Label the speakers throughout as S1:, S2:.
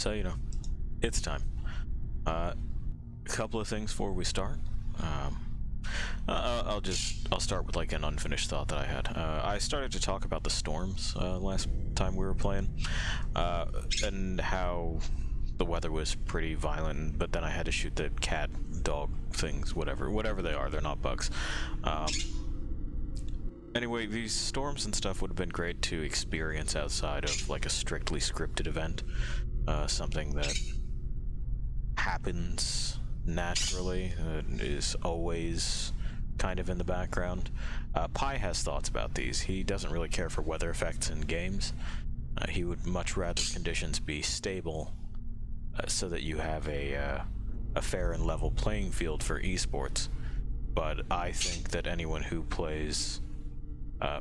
S1: So, you know, it's time. A couple of things before we start. I'll start with like an unfinished thought that I had. I started to talk about the storms last time we were playing, and how the weather was pretty violent, but then I had to shoot the cat, dog things, whatever they are. They're not bugs. Anyway, these storms and stuff would have been great to experience outside of like a strictly scripted event. Something that happens naturally, is always kind of in the background. Pi has thoughts about these. He doesn't really care for weather effects in games. He would much rather conditions be stable, so that you have a fair and level playing field for esports. But I think that anyone who plays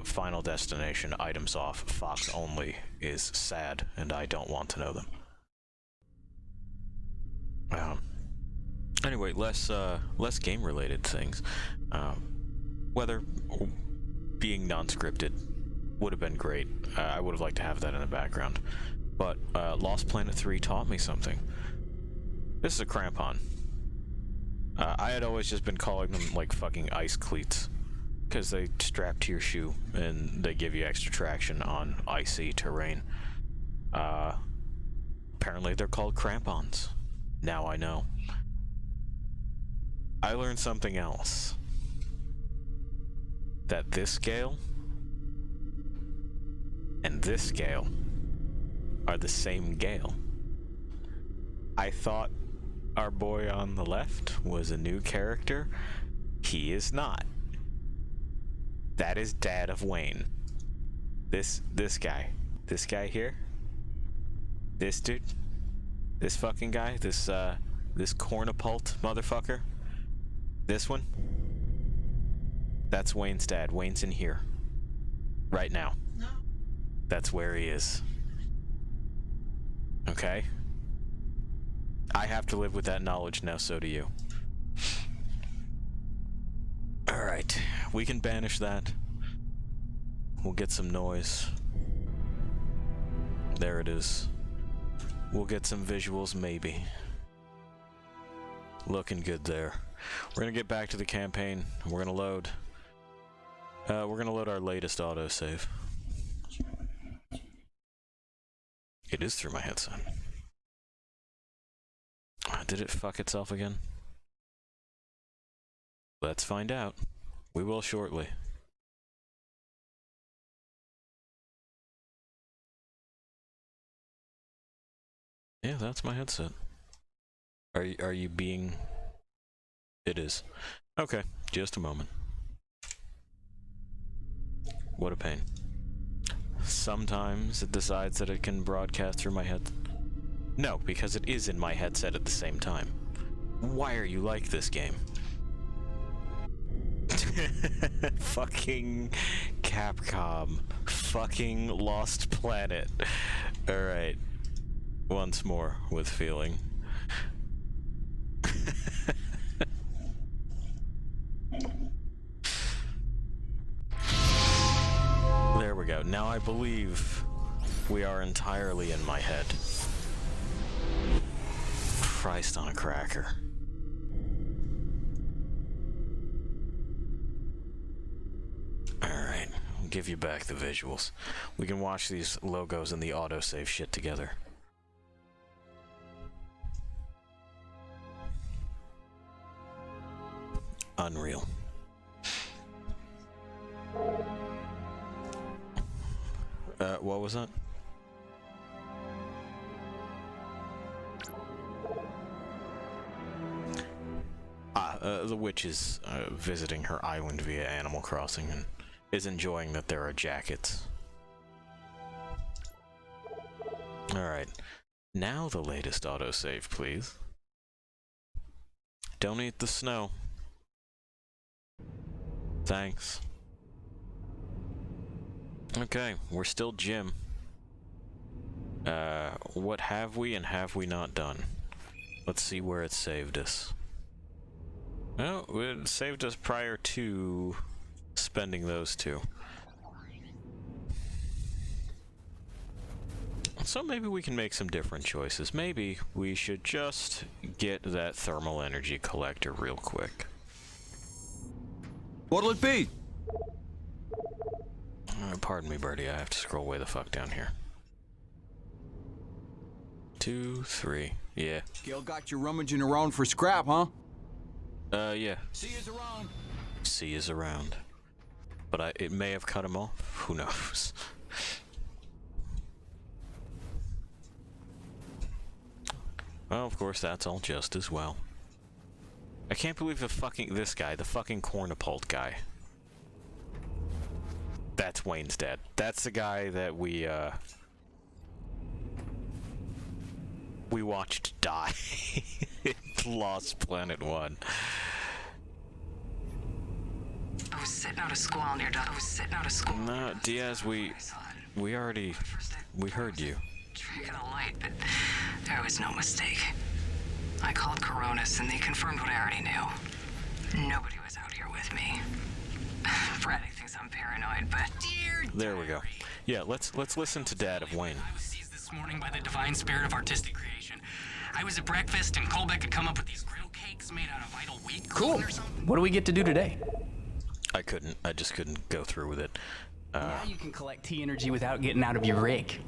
S1: Final Destination items off Fox only is sad, and I don't want to know them. Anyway, less game-related things. Weather being non-scripted would have been great. I would have liked to have that in the background. But Lost Planet 3 taught me something. This is a crampon. I had always just been calling them like fucking ice cleats, because they strap to your shoe and they give you extra traction on icy terrain. Apparently they're called crampons. Now I know. I learned something else. That this scale and this scale are the same Gale. I thought our boy on the left was a new character. He is not. That is Dad of Wayne. This guy here, this dude, this fucking guy, this cornapult motherfucker, this one, that's Wayne's dad. Wayne's in here right now. No. That's where he is. Okay? I have to live with that knowledge now, so do you. Alright, we can banish that. We'll get some noise. There it is. We'll get some visuals, maybe. Looking good there. We're gonna get back to the campaign. We're gonna load our latest autosave. It is through my headset. Did it fuck itself again? Let's find out. We will shortly. Yeah, that's my headset. Are you being... It is. Okay, just a moment. What a pain. Sometimes it decides that it can broadcast through my head. No, because it is in my headset at the same time. Why are you like this game? Fucking Capcom. Fucking Lost Planet. Alright. Once more with feeling. There we go. Now I believe we are entirely in my head. Christ on a cracker. Alright, I'll give you back the visuals. We can watch these logos and the autosave shit together. Unreal. What was that? The witch is visiting her island via Animal Crossing and is enjoying that there are jackets. Alright. Now the latest autosave, please. Don't eat the snow. Thanks. Okay, we're still Jim. What have we and have we not done? Let's see where it saved us. Well, it saved us prior to spending those two. So maybe we can make some different choices. Maybe we should just get that thermal energy collector real quick.
S2: What'll it be?
S1: Pardon me, Birdie. I have to scroll way the fuck down here. 2, 3. Yeah.
S2: Gil got you rummaging around for scrap, huh?
S1: Yeah.
S2: See yous around.
S1: C is around. But it may have cut him off. Who knows? Well, of course, that's all just as well. I can't believe this guy, the fucking cornapult guy. That's Wayne's dad. That's the guy that we watched die in Lost Planet 1.
S3: I was sitting out of school near I was sitting out of school.
S1: No, Diaz, we heard you.
S3: Trick of the light, but there was no mistake. I called Coronis and they confirmed what I already knew. Nobody was out here with me. Brad thinks I'm paranoid, but
S1: there we go. Yeah, let's listen to Dad of Wayne.
S4: I was seized this morning by the divine spirit of artistic creation. I was at breakfast and Colbeck had come up with these grill cakes made out of vital wheat.
S5: Cool. What do we get to do today?
S1: I just couldn't go through with it.
S5: Now you can collect T energy without getting out of your rig.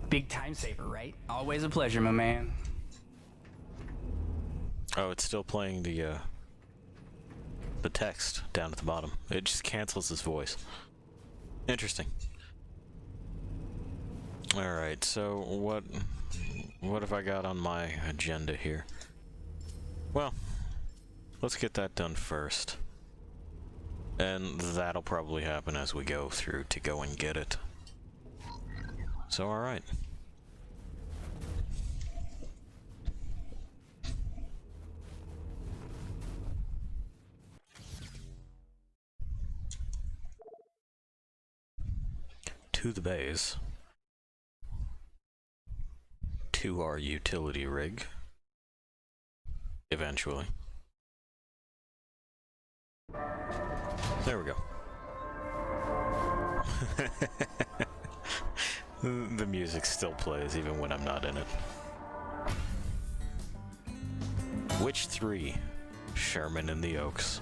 S5: Big time saver, right? Always a pleasure, my man.
S1: Oh, it's still playing the text down at the bottom. It just cancels his voice. Interesting. Alright, so what have I got on my agenda here? Well, let's get that done first. And that'll probably happen as we go through to go and get it. So, alright. To the base. To our utility rig. Eventually. There we go. The music still plays even when I'm not in it. Which 3? Sherman and the Oaks.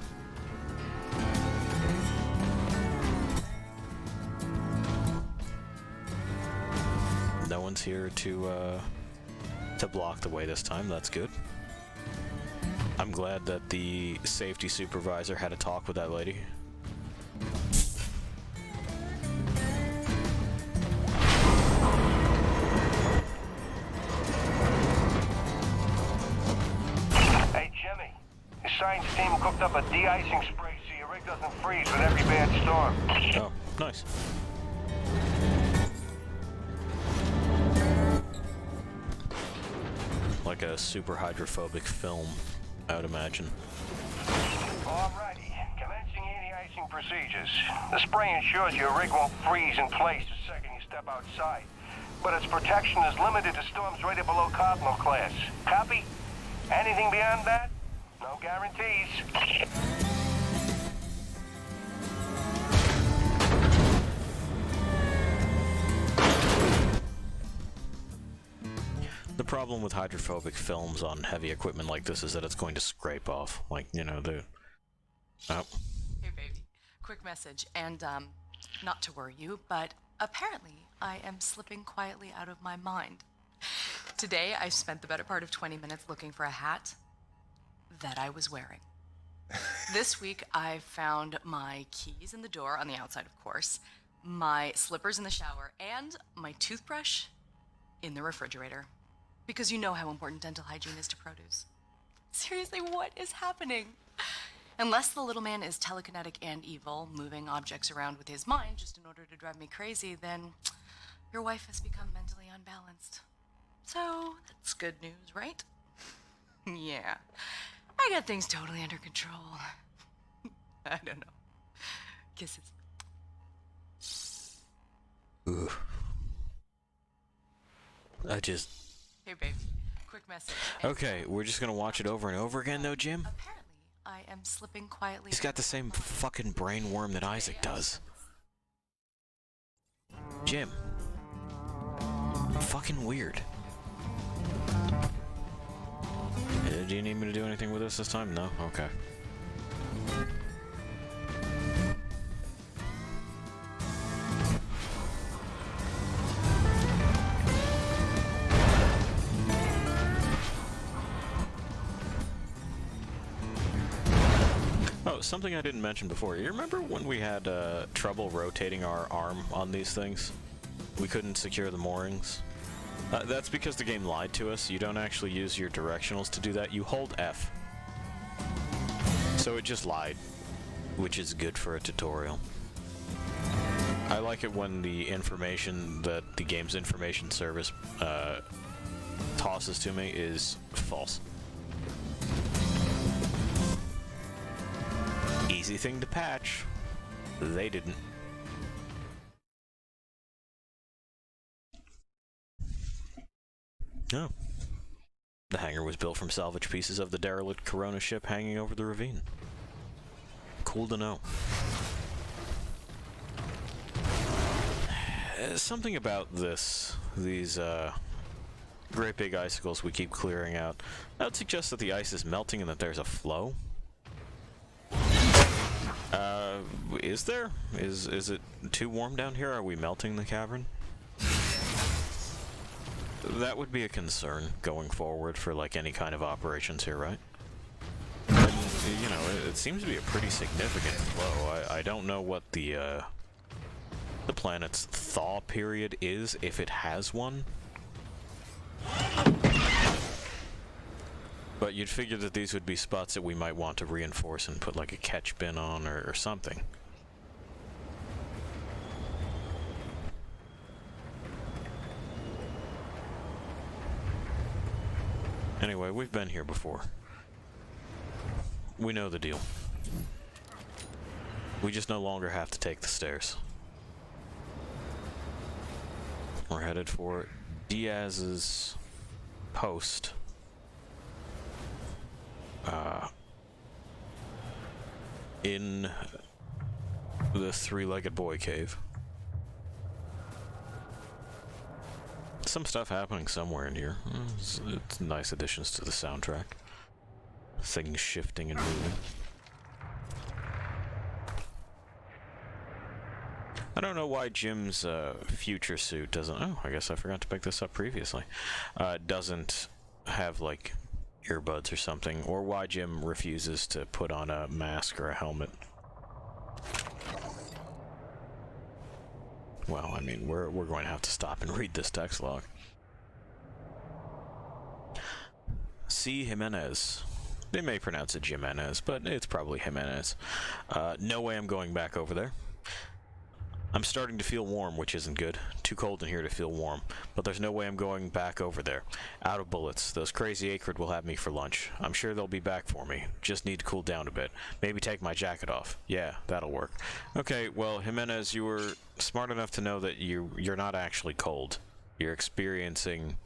S1: No one's here to block the way this time. That's good. I'm glad that the safety supervisor had a talk with that lady.
S6: Hey, Jimmy. The science team cooked up a de-icing spray so your rig doesn't freeze with every bad storm.
S1: Oh, nice. Like a super hydrophobic film, I would imagine.
S6: Alrighty, commencing anti-icing procedures. The spray ensures your rig won't freeze in place the second you step outside. But its protection is limited to storms rated below Cardinal class. Copy? Anything beyond that? No guarantees.
S1: The problem with hydrophobic films on heavy equipment like this is that it's going to scrape off. Like, you know, the... Oh.
S7: Hey, baby. Quick message, and, not to worry you, but apparently I am slipping quietly out of my mind. Today, I spent the better part of 20 minutes looking for a hat that I was wearing. This week, I found my keys in the door, on the outside, of course, my slippers in the shower, and my toothbrush in the refrigerator. Because you know how important dental hygiene is to produce. Seriously, what is happening? Unless the little man is telekinetic and evil, moving objects around with his mind just in order to drive me crazy, then your wife has become mentally unbalanced. So, that's good news, right? Yeah. I got things totally under control. I don't know. Kisses.
S1: Ooh. I just...
S7: Hey, babe. Quick message.
S1: Okay, we're just gonna watch it over and over again, though, Jim?
S7: Apparently, I am slipping quietly...
S1: He's got the same fucking brain worm that Isaac does. Jim. fucking weird. Do you need me to do anything with this time? No? Okay. Oh, something I didn't mention before. You remember when we had trouble rotating our arm on these things? We couldn't secure the moorings? That's because the game lied to us. You don't actually use your directionals to do that. You hold F. So it just lied, which is good for a tutorial. I like it when the information that the game's information service tosses to me is false. Easy thing to patch. They didn't. No. The hangar was built from salvage pieces of the derelict Corona ship hanging over the ravine. Cool to know. Something about these great big icicles we keep clearing out, that would suggest that the ice is melting and that there's a flow. Is there? Is it too warm down here? Are we melting the cavern? That would be a concern going forward for like any kind of operations here, right? And, you know, it seems to be a pretty significant flow. I don't know what the planet's thaw period is, if it has one. But you'd figure that these would be spots that we might want to reinforce and put like a catch bin on or something. Anyway, we've been here before. We know the deal. We just no longer have to take the stairs. We're headed for Diaz's post. In the three-legged boy cave. Some stuff happening somewhere in here. It's nice additions to the soundtrack. Things shifting and moving. I don't know why Jim's future suit doesn't... Oh, I guess I forgot to pick this up previously. Doesn't have, like, earbuds or something, or why Jim refuses to put on a mask or a helmet. Well, I mean, we're going to have to stop and read this text log. C. Jimenez. They may pronounce it Jimenez, but it's probably Jimenez. No way I'm going back over there. I'm starting to feel warm, which isn't good. Too cold in here to feel warm. But there's no way I'm going back over there. Out of bullets. Those crazy Acrid will have me for lunch. I'm sure they'll be back for me. Just need to cool down a bit. Maybe take my jacket off. Yeah, that'll work. Okay, well, Jimenez, you were smart enough to know that you're not actually cold. You're experiencing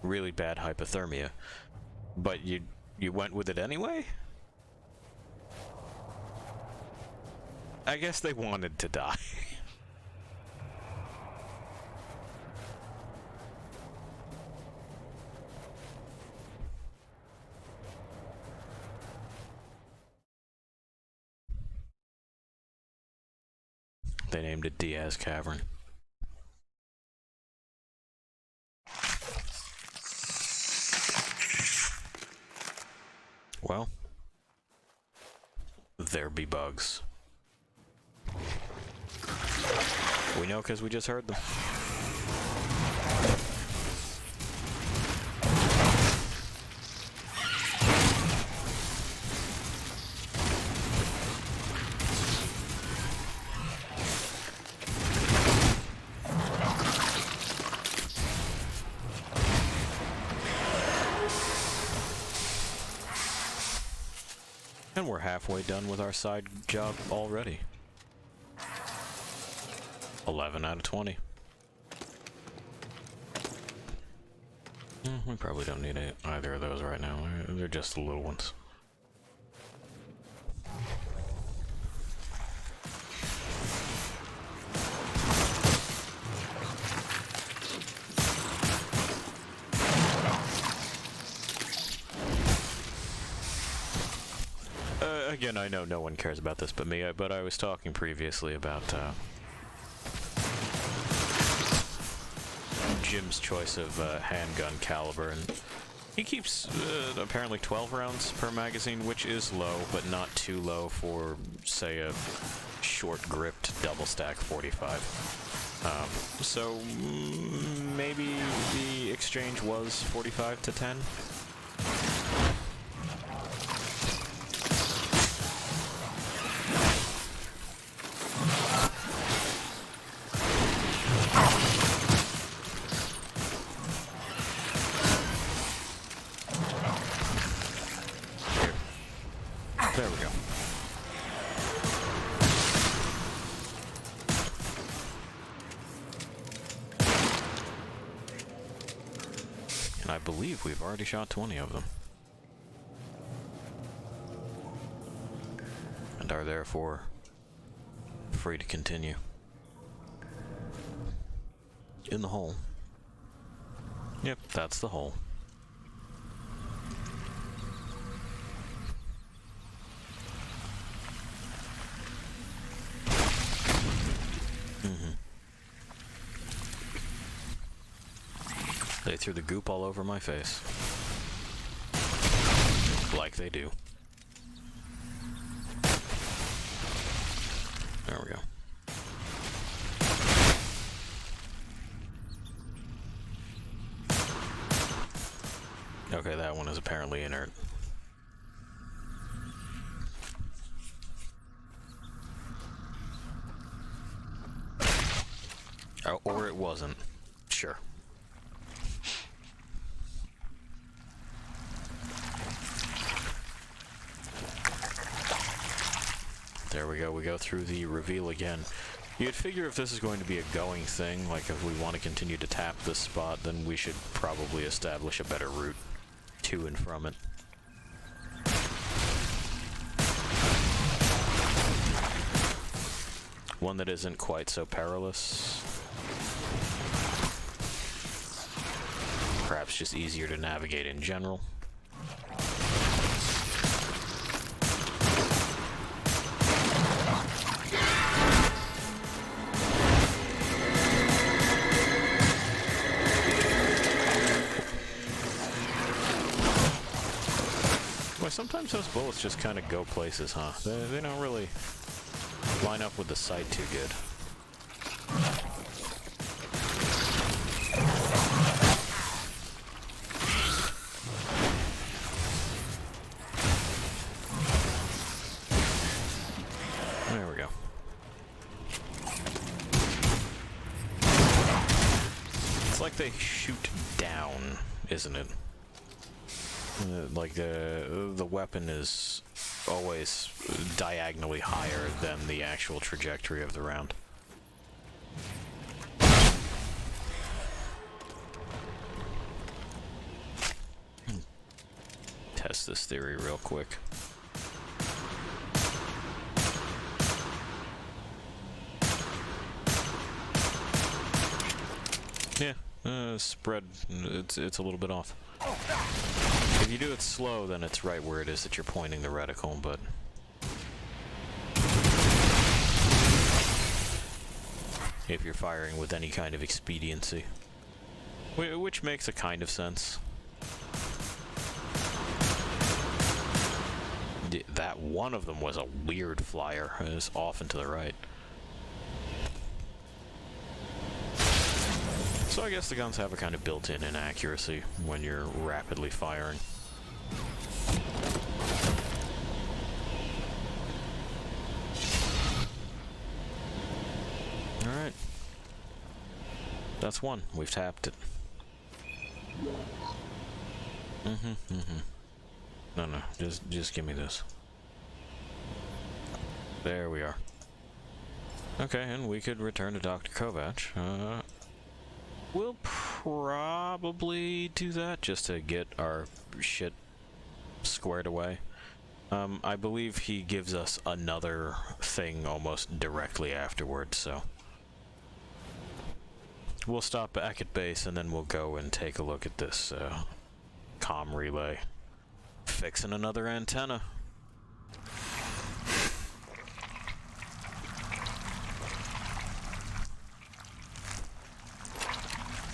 S1: really bad hypothermia. But you went with it anyway? I guess they wanted to die. They named it Diaz Cavern. Well, there be bugs. We know because we just heard them. And we're halfway done with our side job already. 11 out of 20. We probably don't need either of those right now. They're just the little ones. again, I know no one cares about this but me, but I was talking previously about Jim's choice of handgun caliber, and he keeps apparently 12 rounds per magazine, which is low, but not too low for, say, a short-gripped double-stack 45. So maybe the exchange was 45 to 10? There we go. And I believe we've already shot 20 of them. And are therefore free to continue. In the hole. Yep, that's the hole. They threw the goop all over my face. Like they do. There we go. Okay, that one is apparently inert. Oh, or it wasn't. Sure. There we go, we go through the reveal again. You'd figure if this is going to be a going thing, like if we want to continue to tap this spot, then we should probably establish a better route to and from it. One that isn't quite so perilous. Perhaps just easier to navigate in general. Sometimes those bullets just kind of go places, huh? They don't really line up with the sight too good. There we go. It's like they shoot down, isn't it? Like the weapon is always diagonally higher than the actual trajectory of the round. Test this theory real quick. Yeah, spread, it's a little bit off. If you do it slow, then it's right where it is that you're pointing the reticle, but... if you're firing with any kind of expediency. Which makes a kind of sense. That one of them was a weird flyer. It was off and to the right. So I guess the guns have a kind of built-in inaccuracy when you're rapidly firing. Alright. That's one. We've tapped it. No, just give me this. There we are. Okay, and we could return to Dr. Kovac. We'll probably do that just to get our shit squared away. I believe he gives us another thing almost directly afterwards, so... we'll stop back at base and then we'll go and take a look at this comm relay. Fixing another antenna.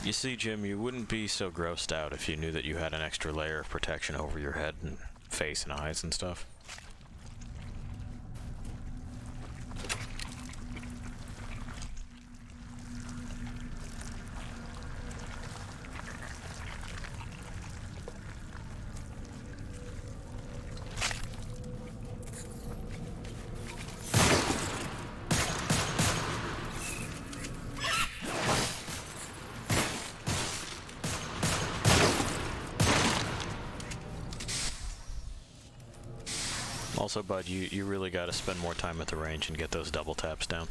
S1: You see, Jim, you wouldn't be so grossed out if you knew that you had an extra layer of protection over your head and face and eyes and stuff. Also, bud, you really gotta spend more time at the range and get those double taps down.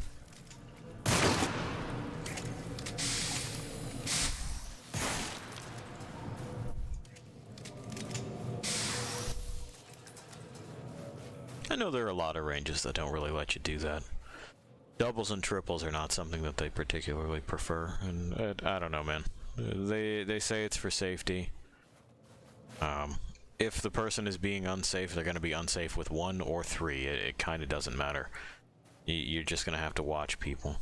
S1: I know there are a lot of ranges that don't really let you do that. Doubles and triples are not something that they particularly prefer, and I don't know, man. They say it's for safety. If the person is being unsafe, they're going to be unsafe with 1 or 3. It kind of doesn't matter. You're just going to have to watch people.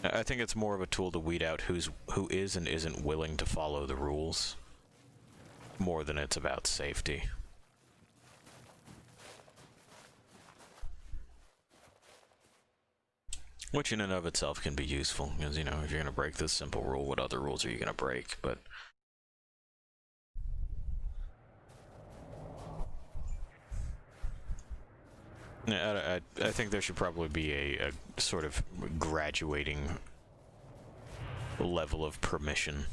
S1: I think it's more of a tool to weed out who is and isn't willing to follow the rules, more than it's about safety. Which in and of itself can be useful, because, you know, if you're going to break this simple rule, what other rules are you going to break? But I think there should probably be a sort of graduating level of permission.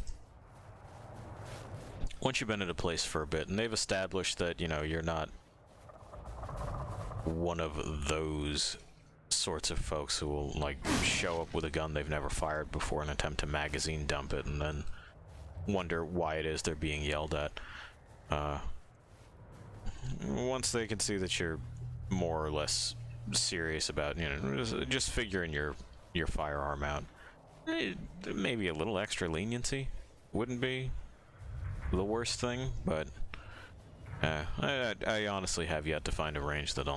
S1: Once you've been at a place for a bit, and they've established that, you know, you're not one of those sorts of folks who will, like, show up with a gun they've never fired before and attempt to magazine dump it and then wonder why it is they're being yelled at. Once they can see that you're more or less serious about, you know, just figuring your firearm out, maybe a little extra leniency wouldn't be the worst thing, but I honestly have yet to find a range that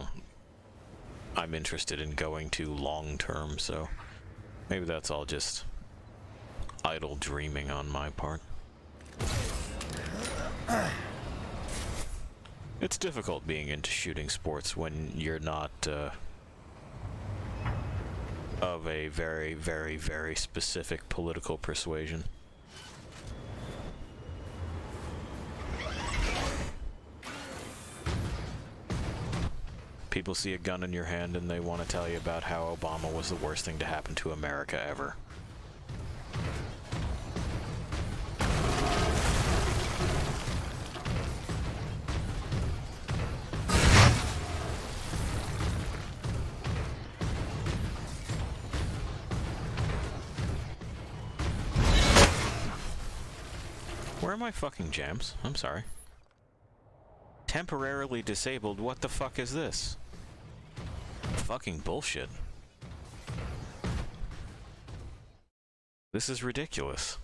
S1: I'm interested in going to long term, so maybe that's all just idle dreaming on my part. It's difficult being into shooting sports when you're not of a very, very, very specific political persuasion. People see a gun in your hand and they want to tell you about how Obama was the worst thing to happen to America ever. Where are my fucking jams? I'm sorry. Temporarily disabled? What the fuck is this? Fucking bullshit. This is ridiculous.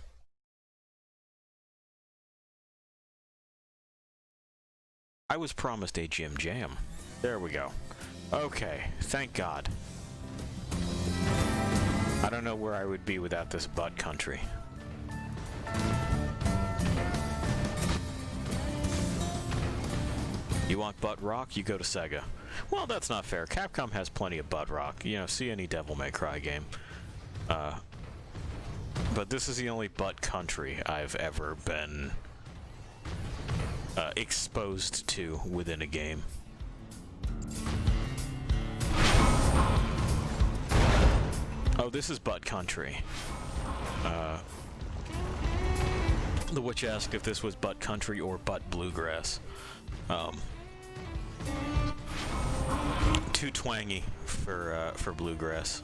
S1: I was promised a Jim Jam. There we go. Okay, thank God. I don't know where I would be without this butt country. You want butt rock? You go to Sega. Well, that's not fair. Capcom has plenty of butt rock. You know, see any Devil May Cry game. But this is the only butt country I've ever been exposed to within a game. Oh, this is butt country. The witch asked if this was butt country or butt bluegrass. Too twangy for bluegrass.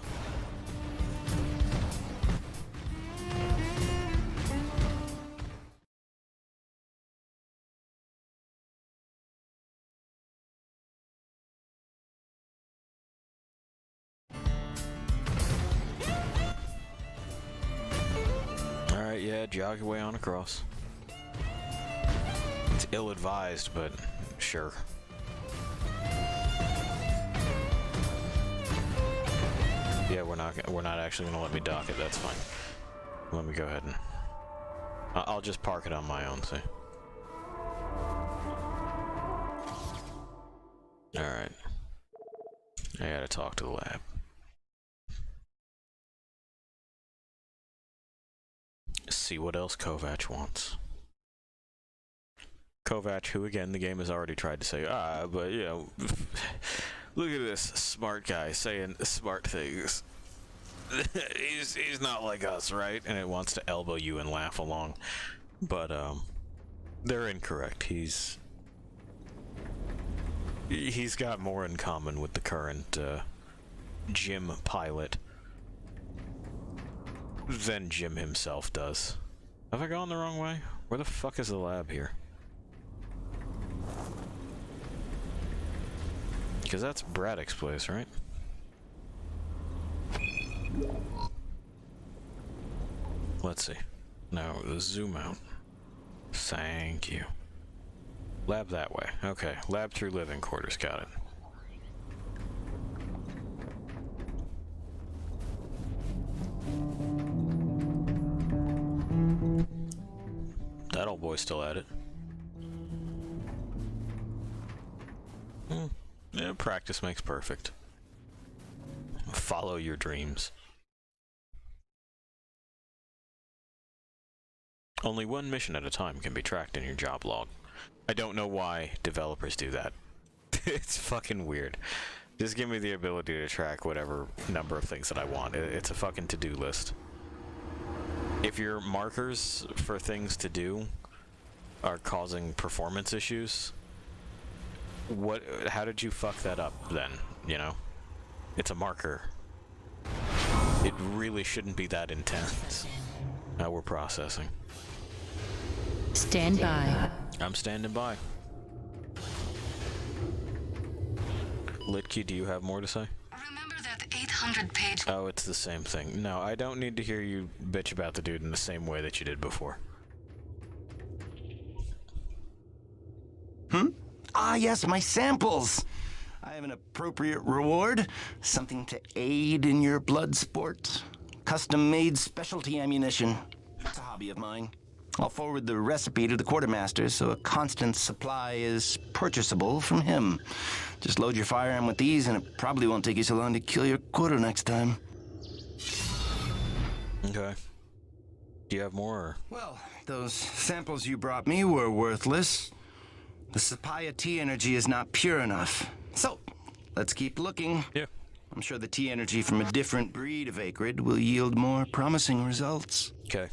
S1: Alright, yeah, jog your way on across. It's ill-advised, but sure. Yeah, we're not actually gonna let me dock it. That's fine. Let me go ahead and... I'll just park it on my own, see? Alright. I gotta talk to the lab. See what else Kovac wants. Kovac, who again the game has already tried to say, but you know, look at this smart guy saying smart things. he's not like us, right? And it wants to elbow you and laugh along. But they're incorrect. He's got more in common with the current Jim pilot than Jim himself does. Have I gone the wrong way? Where the fuck is the lab here? Because that's Braddock's place, right? Let's see. Now, zoom out. Thank you. Lab that way. Okay, lab through living quarters. Got it. That old boy's still at it. Yeah, practice makes perfect. Follow your dreams. Only one mission at a time can be tracked in your job log. I don't know why developers do that. It's fucking weird. Just give me the ability to track whatever number of things that I want. It's a fucking to-do list. If your markers for things to do are causing performance issues, how did you fuck that up then, you know? It's a marker. It really shouldn't be that intense. Now we're processing.
S8: Stand by.
S1: I'm standing by. Litke, do you have more to say?
S3: Remember that 800-page...
S1: Oh, it's the same thing. No, I don't need to hear you bitch about the dude in the same way that you did before.
S9: Ah, yes, my samples. I have an appropriate reward. Something to aid in your blood sport. Custom-made specialty ammunition. It's a hobby of mine. I'll forward the recipe to the quartermaster so a constant supply is purchasable from him. Just load your firearm with these and it probably won't take you so long to kill your quota next time.
S1: Okay. Do you have more? Or?
S9: Well, those samples you brought me were worthless. The Sapaya T energy is not pure enough. So, let's keep looking.
S1: Yeah.
S9: I'm sure the T energy from a different breed of acrid will yield more promising results.
S1: Okay.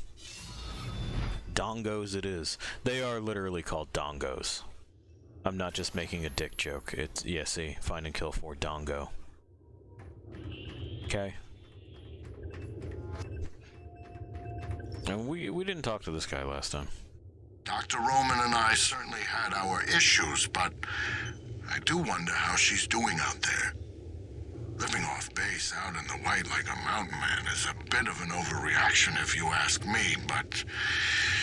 S1: Dongos it is. They are literally called dongos. I'm not just making a dick joke. It's, yeah, see, find and kill for dongo. Okay. And we didn't talk to this guy last time.
S10: Dr. Roman and I certainly had our issues, but I do wonder how she's doing out there. Living off base out in the white like a mountain man is a bit of an overreaction if you ask me, but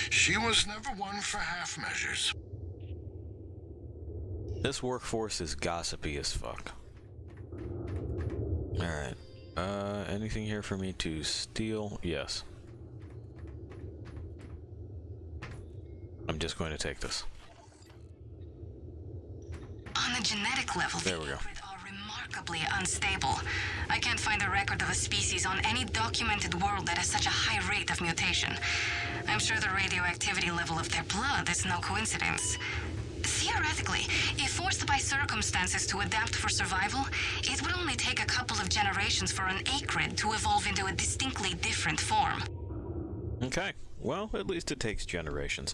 S10: she was never one for half measures.
S1: This workforce is gossipy as fuck. Alright. Anything here for me to steal? Yes. I'm just going to take this.
S3: On the genetic level,
S1: there we go.
S3: Are remarkably unstable. I can't find a record of a species on any documented world that has such a high rate of mutation. I'm sure the radioactivity level of their blood is no coincidence. Theoretically, if forced by circumstances to adapt for survival, it would only take a couple of generations for an acrid to evolve into a distinctly different form.
S1: Okay. Well, at least it takes generations.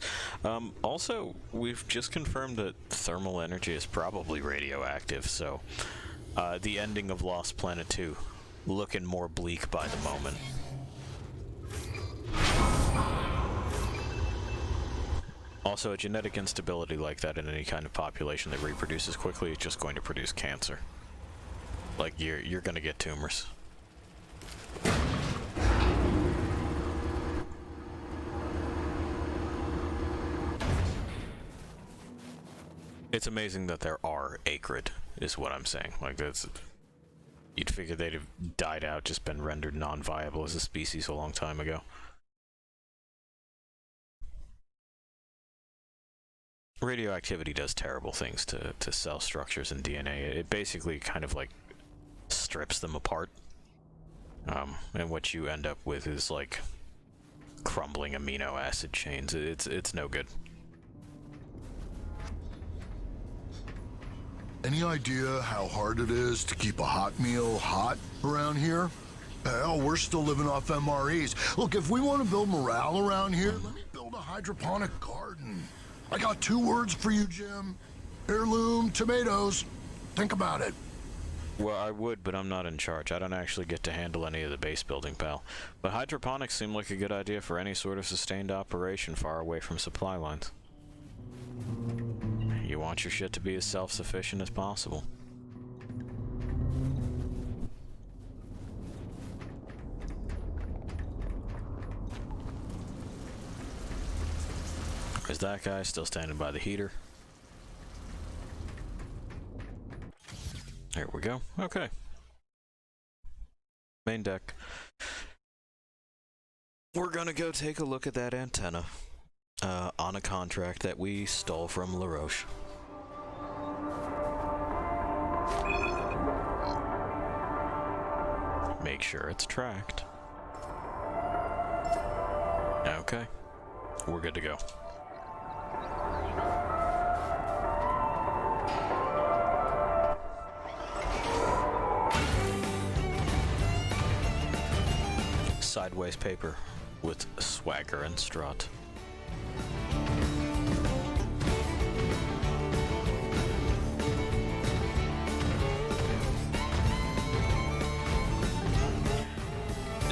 S1: Also, we've just confirmed that thermal energy is probably radioactive, so the ending of Lost Planet 2 looking more bleak by the moment. Also, a genetic instability like that in any kind of population that reproduces quickly is just going to produce cancer. Like, you're gonna get tumors. It's amazing that there are acrid, is what I'm saying. Like, that's... You'd figure they'd have died out, just been rendered non-viable as a species a long time ago. radioactivity does terrible things to cell structures and DNA. It basically kind of like strips them apart. And what you end up with is like crumbling amino acid chains. It's no good.
S10: Any idea how hard it is to keep a hot meal hot around here? Hell, we're still living off MREs. Look, if we want to build morale around here, let me build a hydroponic garden. I got 2 words for you, Jim. Heirloom tomatoes. Think about it.
S1: Well, I would, but I'm not in charge. I don't actually get to handle any of the base building, pal. But hydroponics seem like a good idea for any sort of sustained operation far away from supply lines. You want your shit to be as self-sufficient as possible. There's that guy still standing by the heater. There we go. Okay. Main deck. We're gonna go take a look at that antenna on a contract that we stole from LaRoche. Make sure it's tracked. Okay. We're good to go. Sideways paper with swagger and strut.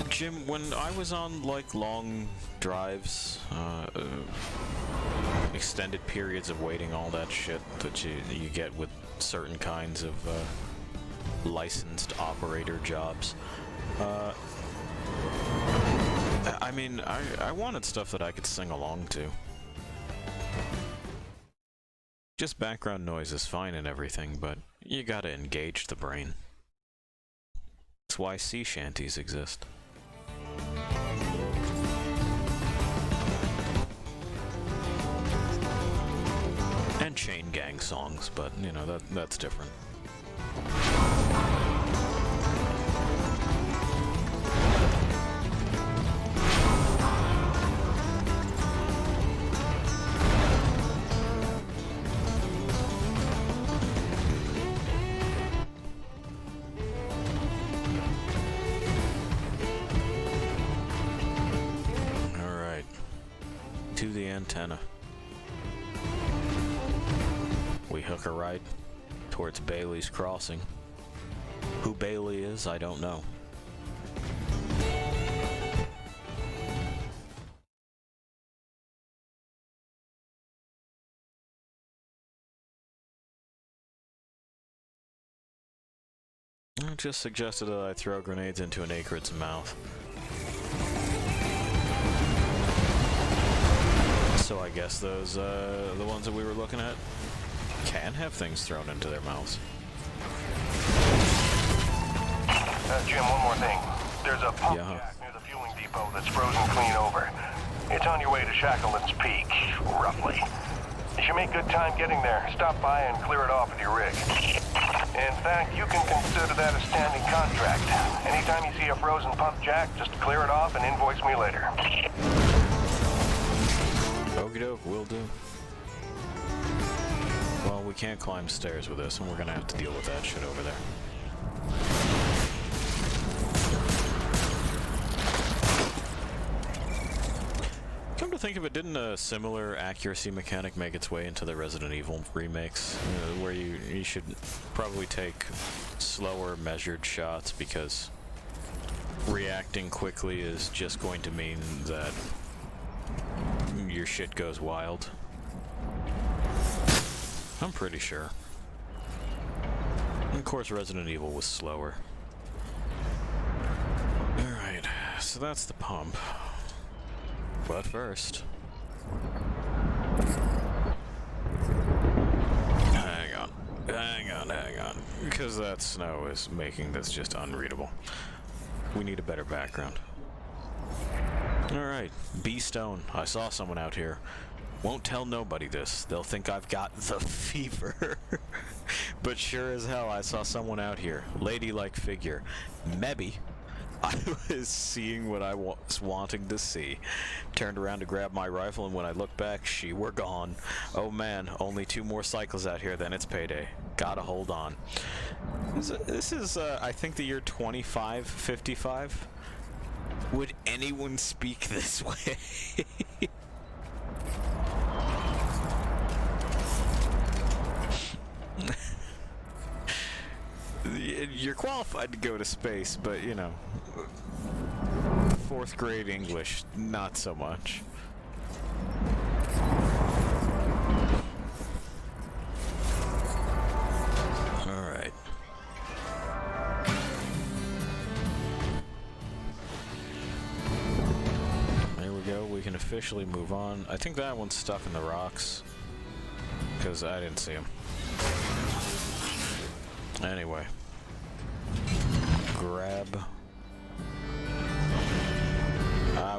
S1: Jim, when I was on like long drives, extended periods of waiting, all that shit that you get with certain kinds of licensed operator jobs, I mean, I wanted stuff that I could sing along to. Just background noise is fine and everything, but you gotta engage the brain. That's why sea shanties exist. And chain gang songs, but you know, that's different. To the antenna. We hook a right towards Bailey's Crossing. Who Bailey is, I don't know. I just suggested that I throw grenades into an acrid's mouth. So I guess those, the ones that we were looking at, can have things thrown into their mouths.
S6: Jim, one more thing. There's a pump jack near the fueling depot that's frozen clean over. It's on your way to Shackleton's Peak, roughly. You should make good time getting there. Stop by and clear it off with your rig. In fact, you can consider that a standing contract. Anytime you see a frozen pump jack, just clear it off and invoice me later.
S1: Okie doke, will do. Well, we can't climb stairs with this, and we're gonna have to deal with that shit over there. Come to think of it, didn't a similar accuracy mechanic make its way into the Resident Evil remakes? Where you should probably take slower, measured shots, because reacting quickly is just going to mean that your shit goes wild. I'm pretty sure. And of course, Resident Evil was slower. Alright, so that's the pump. But first... Hang on. Because that snow is making this just unreadable. We need a better background. Alright, B-Stone. I saw someone out here. Won't tell nobody this. They'll think I've got the fever. But sure as hell, I saw someone out here. Ladylike figure. Maybe. I was seeing what I was wanting to see. Turned around to grab my rifle, and when I looked back, she were gone. Oh man, only 2 more cycles out here, then it's payday. Gotta hold on. This is, I think, the year 2555. Would anyone speak this way? You're qualified to go to space, but, you know, 4th grade English, not so much. Alright. There we go, we can officially move on. I think that one's stuck in the rocks, because I didn't see him. Anyway. Grab.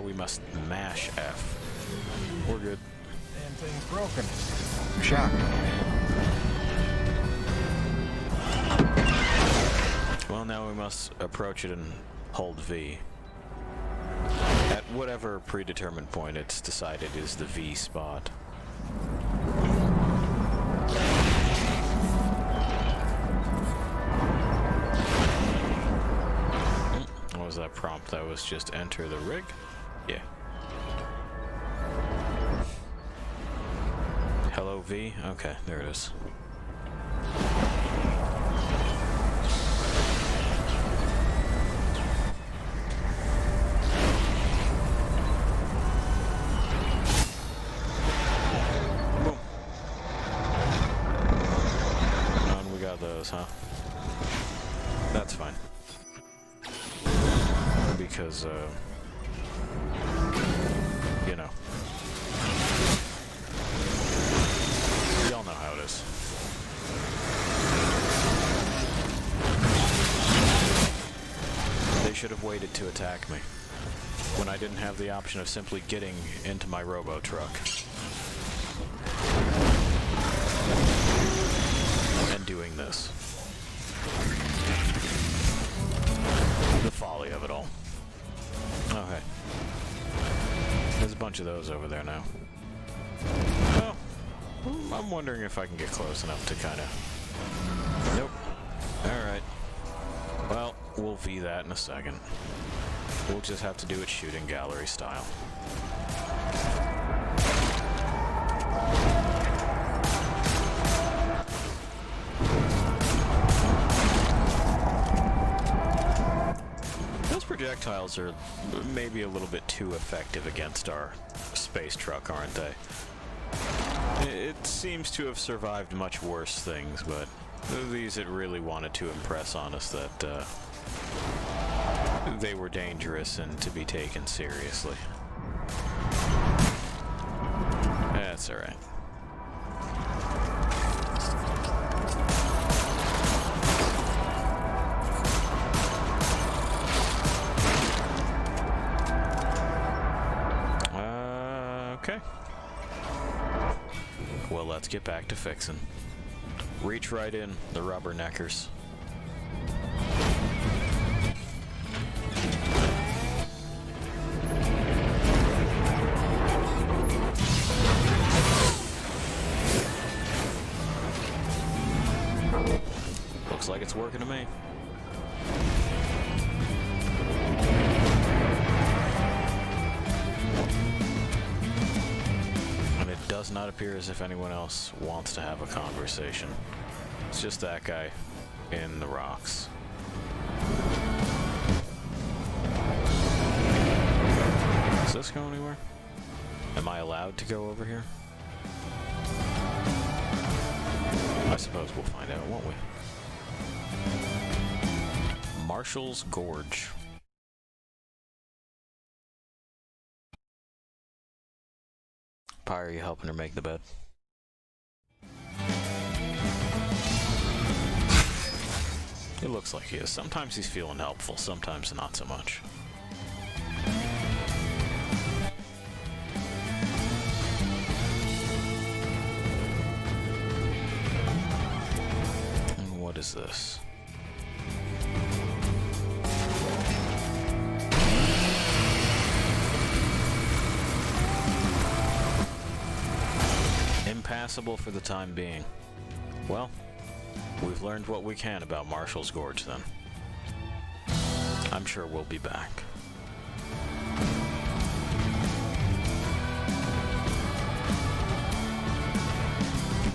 S1: We must mash F. We're good.
S8: Damn thing's broken. Shocked.
S1: Well, now we must approach it and hold V. At whatever predetermined point it's decided is the V spot. What was that prompt? That was just enter the rig? Yeah. Hello, V? Okay, there it is. Boom. And we got those, huh? That's fine. Because, you know. Y'all know how it is. They should have waited to attack me when I didn't have the option of simply getting into my robo truck and doing this. The folly of it all. Okay. There's a bunch of those over there now. Well, I'm wondering if I can get close enough to kind of... Nope. Alright. Well, we'll V that in a second. We'll just have to do it shooting gallery style. Projectiles are maybe a little bit too effective against our space truck, aren't they? It seems to have survived much worse things, but these it really wanted to impress on us that they were dangerous and to be taken seriously. That's alright. Okay. Well, let's get back to fixing. Reach right in, the rubberneckers. Looks like it's working to me. Does not appear as if anyone else wants to have a conversation. It's just that guy in the rocks. Does this go anywhere? Am I allowed to go over here? I suppose we'll find out, won't we? Marshall's Gorge. Pi, are you helping her make the bed? It looks like he is. Sometimes he's feeling helpful, sometimes not so much. is this? Impassable for the time being. Well, we've learned what we can about Marshall's Gorge then. I'm sure we'll be back.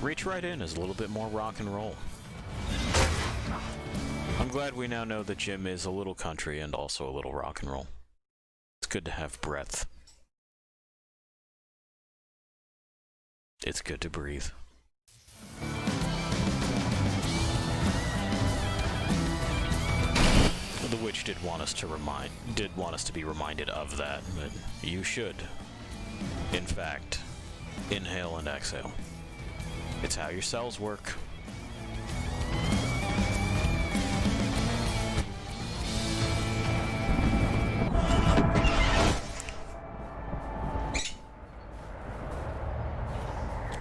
S1: Reach Right In is a little bit more rock and roll. I'm glad we now know that Jim is a little country and also a little rock and roll. It's good to have breadth. It's good to breathe. The witch did want us to be reminded of that, but you should, in fact, inhale and exhale. It's how your cells work.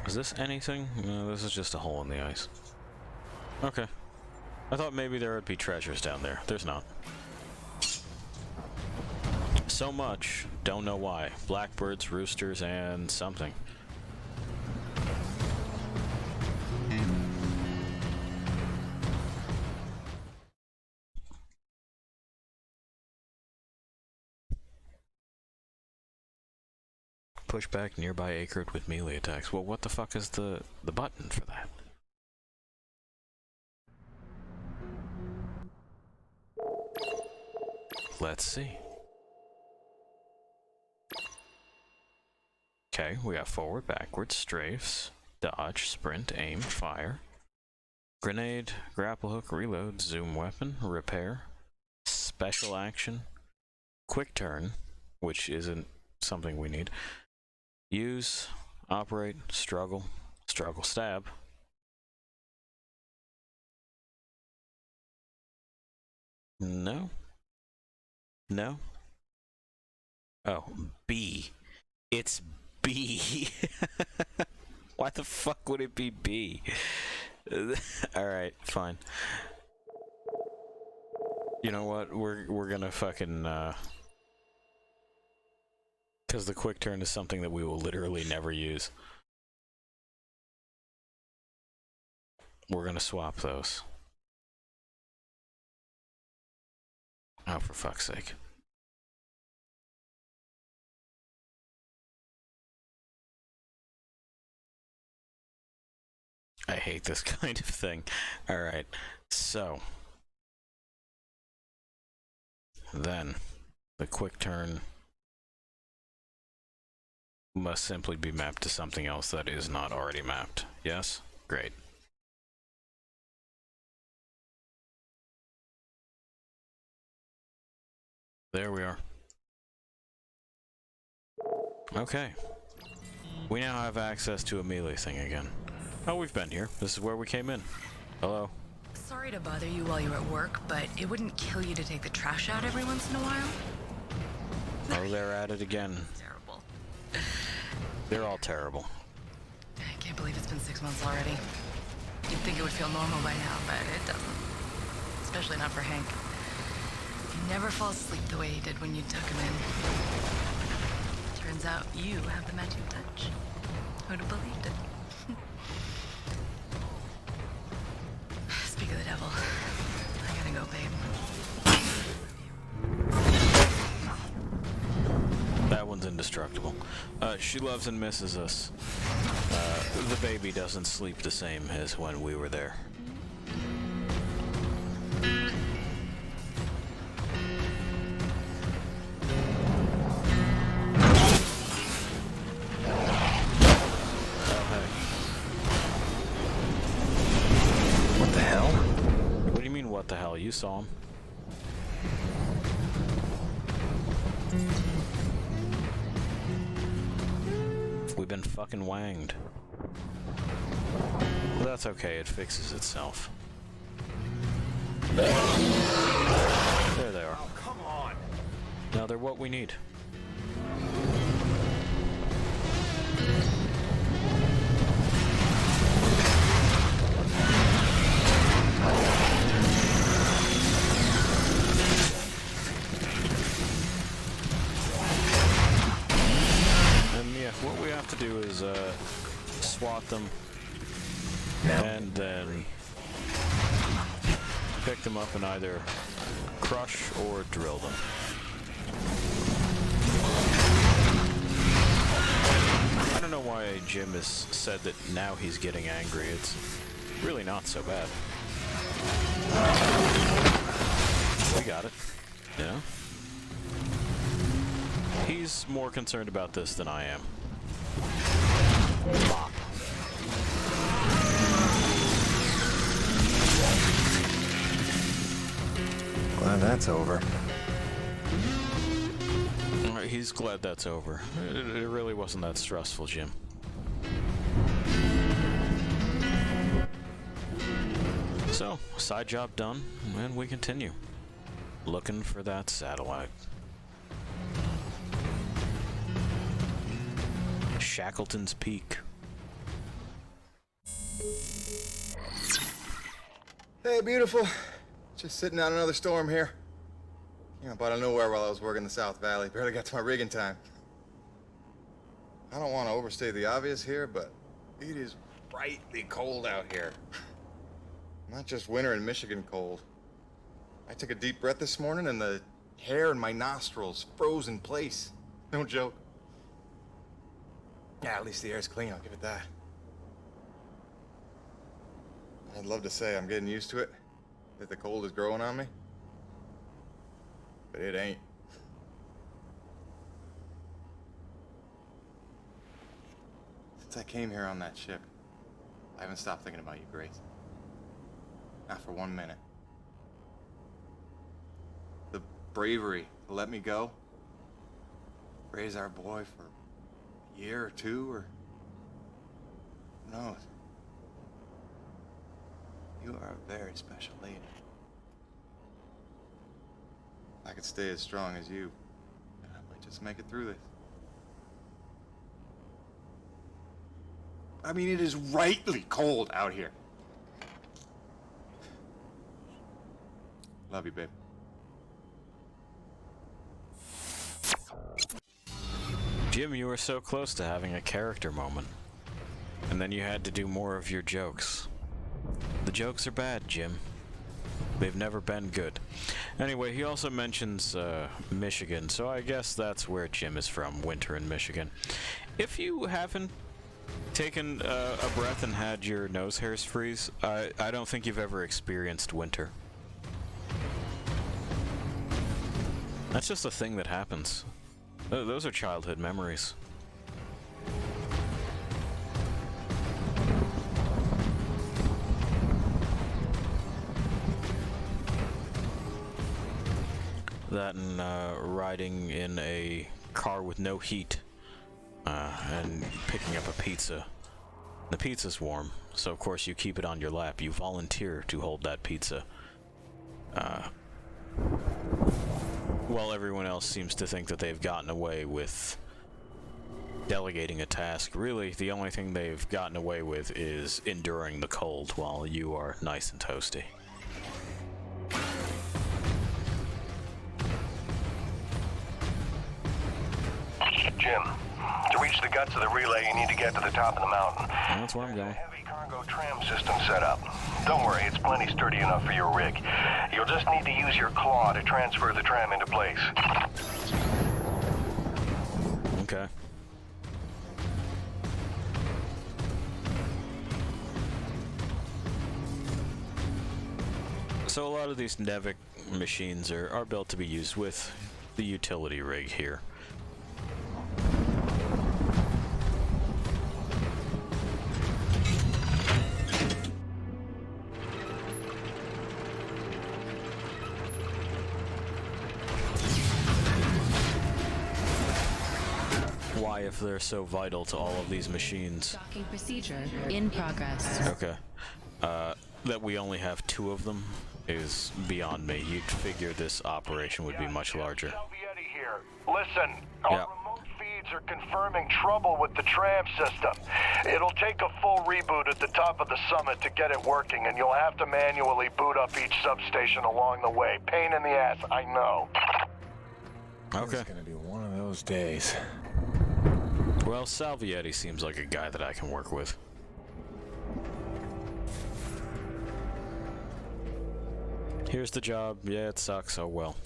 S1: Is this anything? No, this is just a hole in the ice. Okay. I thought maybe there would be treasures down there. There's not. So much, don't know why. Blackbirds, roosters, and something. Push back nearby acrid with melee attacks. Well, what the fuck is the button for that? Let's see. Okay, we got forward, backward, strafes, dodge, sprint, aim, fire, grenade, grapple hook, reload, zoom weapon, repair, special action, quick turn, which isn't something we need, use, operate, struggle, struggle, stab. No. No. Oh, B. It's B. Why the fuck would it be B? Alright, fine. You know what? We're gonna fucking because the quick turn is something that we will literally never use. We're gonna swap those. Oh, for fuck's sake. I hate this kind of thing. Alright, so. Then, the quick turn must simply be mapped to something else that is not already mapped. Yes? Great. There we are. Okay. We now have access to a melee thing again. Oh, we've been here. This is where we came in. Hello.
S7: Sorry to bother you while you're at work, but it wouldn't kill you to take the trash out every once in a while?
S1: Oh, they're at it again.
S7: Terrible.
S1: They're all terrible.
S7: I can't believe it's been 6 months already. You'd think it would feel normal by now, but it doesn't. Especially not for Hank. He never falls asleep the way he did when you took him in. Turns out you have the magic touch. Who'd have believed it? Speak of the devil. I gotta go, babe.
S1: That one's indestructible. She loves and misses us. The baby doesn't sleep the same as when we were there. What the hell? You saw him. We've been fucking wanged. Well, that's okay, it fixes itself. There they are.
S8: Oh, come on.
S1: Now they're what we need. swat them, and then pick them up and either crush or drill them. I don't know why Jim has said that now he's getting angry. It's really not so bad. We got it. Yeah. He's more concerned about this than I am. Bop.
S8: Glad that's over.
S1: He's glad that's over. It really wasn't that stressful, Jim. So, side job done, and we continue. Looking for that satellite. Shackleton's Peak.
S11: Hey, beautiful. Just sitting out another storm here. Came up out of nowhere while I was working the South Valley. Barely got to my rig in time. I don't want to overstate the obvious here, but it is frightfully cold out here. Not just winter in Michigan cold. I took a deep breath this morning and the hair in my nostrils froze in place. No joke. Yeah, at least the air's clean, I'll give it that. I'd love to say I'm getting used to it, that the cold is growing on me. But it ain't. Since I came here on that ship, I haven't stopped thinking about you, Grace. Not for 1 minute. The bravery to let me go, raise our boy for a year or two, or who knows? You are a very special lady. If I could stay as strong as you, I might just make it through this. I mean, it is rightly cold out here. Love you, babe.
S1: Jim, you were so close to having a character moment. And then you had to do more of your jokes. The jokes are bad, Jim. They've never been good. Anyway, he also mentions Michigan, so I guess that's where Jim is from, winter in Michigan. If you haven't taken a breath and had your nose hairs freeze, I don't think you've ever experienced winter. That's just a thing that happens. Those are childhood memories. That and riding in a car with no heat and picking up a pizza. The pizza's warm, so of course you keep it on your lap. You volunteer to hold that pizza. While everyone else seems to think that they've gotten away with delegating a task, really the only thing they've gotten away with is enduring the cold while you are nice and toasty.
S6: Jim, to reach the guts of the relay, you need to get to the top of the mountain.
S1: That's where I'm going.
S6: Heavy cargo tram system set up. Don't worry, it's plenty sturdy enough for your rig. You'll just need to use your claw to transfer the tram into place.
S1: Okay. So a lot of these Nevik machines are built to be used with the utility rig here. Why, if they're so vital to all of these machines?
S12: Docking procedure in progress.
S1: Okay. That we only have 2 of them is beyond me. You'd figure this operation would be much larger.
S6: Here. Listen, our remote feeds are confirming trouble with the tram system. It'll take a full reboot at the top of the summit to get it working, and you'll have to manually boot up each substation along the way. Pain in the ass, I know.
S1: Okay.
S8: It's gonna be one of those days.
S1: Well, Salvietti seems like a guy that I can work with. Here's the job. Yeah, it sucks. Oh well.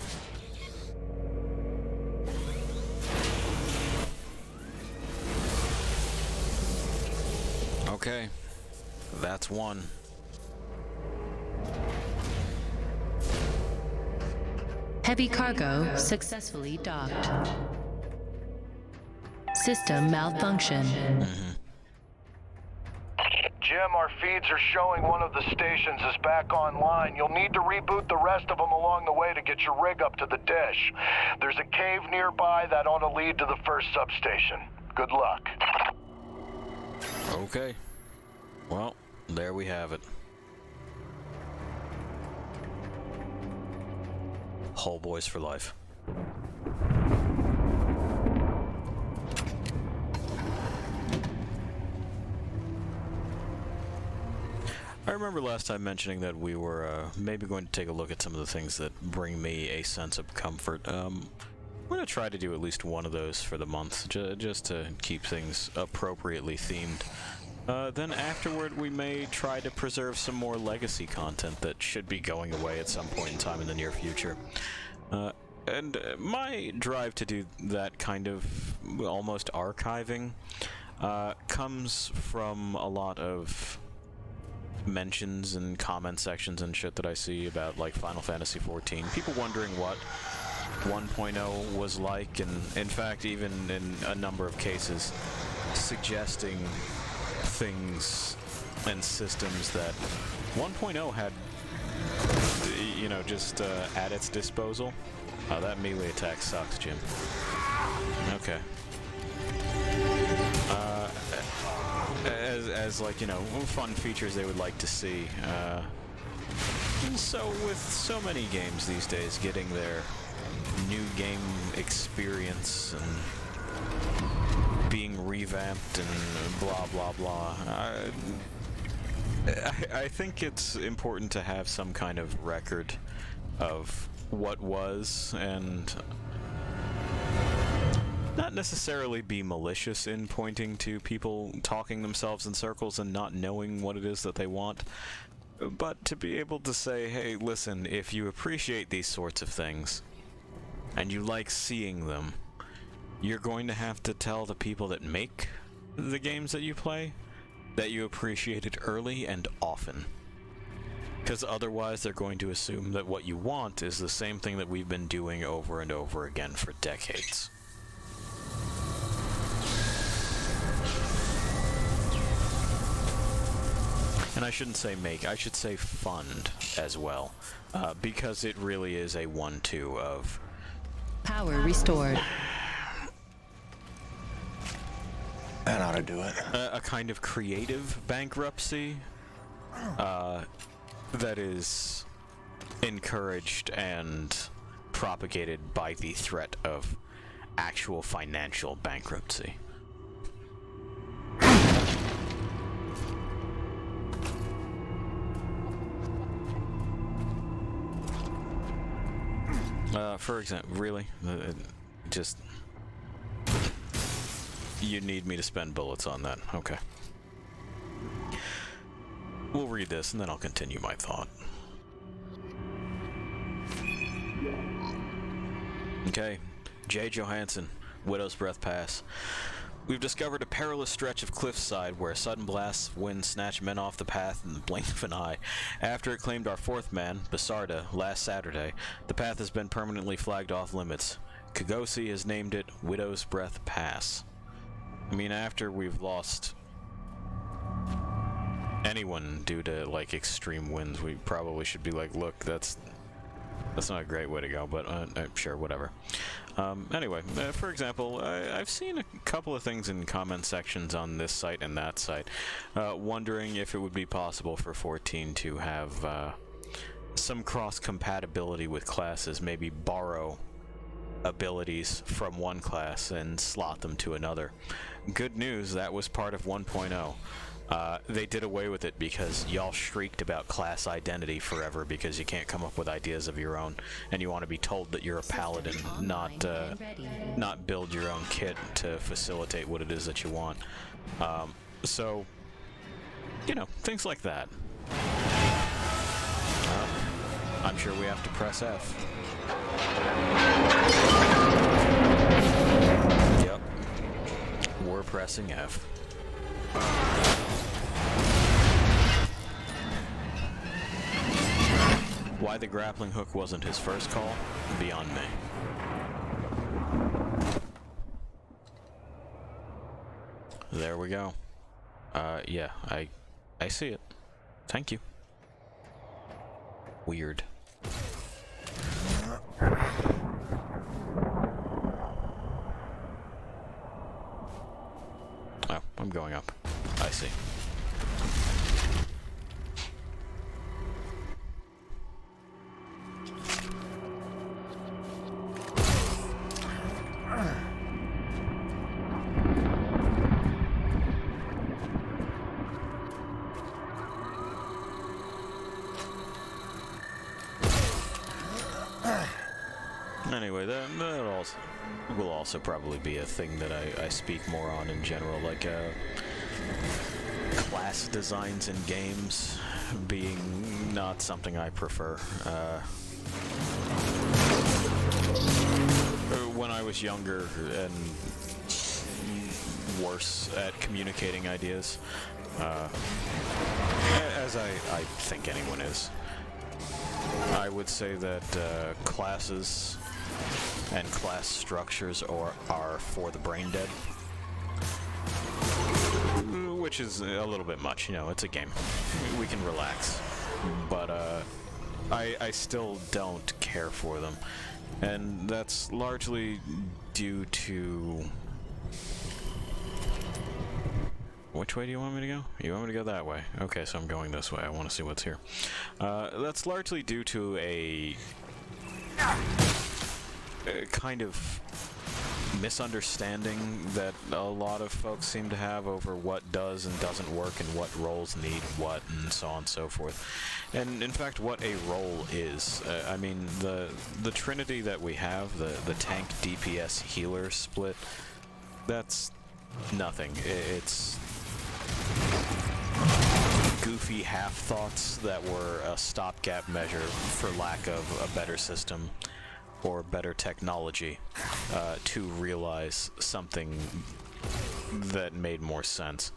S1: Okay. That's one.
S12: Heavy cargo successfully docked. System malfunction.
S6: Jim, our feeds are showing one of the stations is back online. You'll need to reboot the rest of them along the way to get your rig up to the dish. There's a cave nearby that ought to lead to the first substation. Good luck.
S1: Okay. Well, there we have it. Whole boys for life. I remember last time mentioning that we were maybe going to take a look at some of the things that bring me a sense of comfort. We're going to try to do at least one of those for the month, just to keep things appropriately themed. Then afterward, we may try to preserve some more legacy content that should be going away at some point in time in the near future. And my drive to do that kind of almost archiving comes from a lot of mentions and comment sections and shit that I see about like Final Fantasy XIV. People wondering what 1.0 was like, and in fact, even in a number of cases, suggesting things and systems that 1.0 had, you know, just at its disposal. That melee attack sucks, Jim. Okay. As like, you know, fun features they would like to see. So with so many games these days getting their new game experience and being revamped and blah blah blah, I think it's important to have some kind of record of what was, and not necessarily be malicious in pointing to people talking themselves in circles and not knowing what it is that they want, but to be able to say, hey, listen, if you appreciate these sorts of things and you like seeing them, you're going to have to tell the people that make the games that you play that you appreciate it early and often. Because otherwise they're going to assume that what you want is the same thing that we've been doing over and over again for decades. And I shouldn't say make, I should say fund as well, because it really is a 1-2 of
S12: Power restored.
S8: That ought to do it.
S1: A kind of creative bankruptcy that is encouraged and propagated by the threat of actual financial bankruptcy. For example, really? Just... You need me to spend bullets on that. Okay. We'll read this, and then I'll continue my thought. Okay. Jay Johansson, Widow's Breath Pass. We've discovered a perilous stretch of cliffside where sudden blasts of wind snatch men off the path in the blink of an eye. After it claimed our fourth man, Basarda, last Saturday, the path has been permanently flagged off limits. Kagosi has named it Widow's Breath Pass. I mean, after we've lost anyone due to, like, extreme winds, we probably should be like, look, that's not a great way to go, but sure, whatever. Anyway, for example, I've seen a couple of things in comment sections on this site and that site, wondering if it would be possible for 14 to have some cross-compatibility with classes, maybe borrow abilities from one class and slot them to another. Good news, that was part of 1.0. They did away with it because y'all shrieked about class identity forever because you can't come up with ideas of your own, and you want to be told that you're a paladin, not build your own kit to facilitate what it is that you want. So, you know, things like that. I'm sure we have to press F. Yep. We're pressing F. Why the grappling hook wasn't his first call? Beyond me. There we go. Yeah, I see it. Thank you. Weird. Oh, I'm going up. I see. Anyway, that also will also probably be a thing that I speak more on in general, like class designs in games being not something I prefer. When I was younger and worse at communicating ideas, as I think anyone is, I would say that classes and class structures are for the brain dead. Which is a little bit much, you know, it's a game. We can relax. But I still don't care for them. And that's largely due to... Which way do you want me to go? You want me to go that way? Okay, so I'm going this way. I want to see what's here. That's largely due to a kind of misunderstanding that a lot of folks seem to have over what does and doesn't work and what roles need what and so on and so forth. And in fact, what a role is. I mean, the trinity that we have, the tank DPS healer split, that's nothing. It's goofy half-thoughts that were a stopgap measure for lack of a better system or better technology to realize something that made more sense.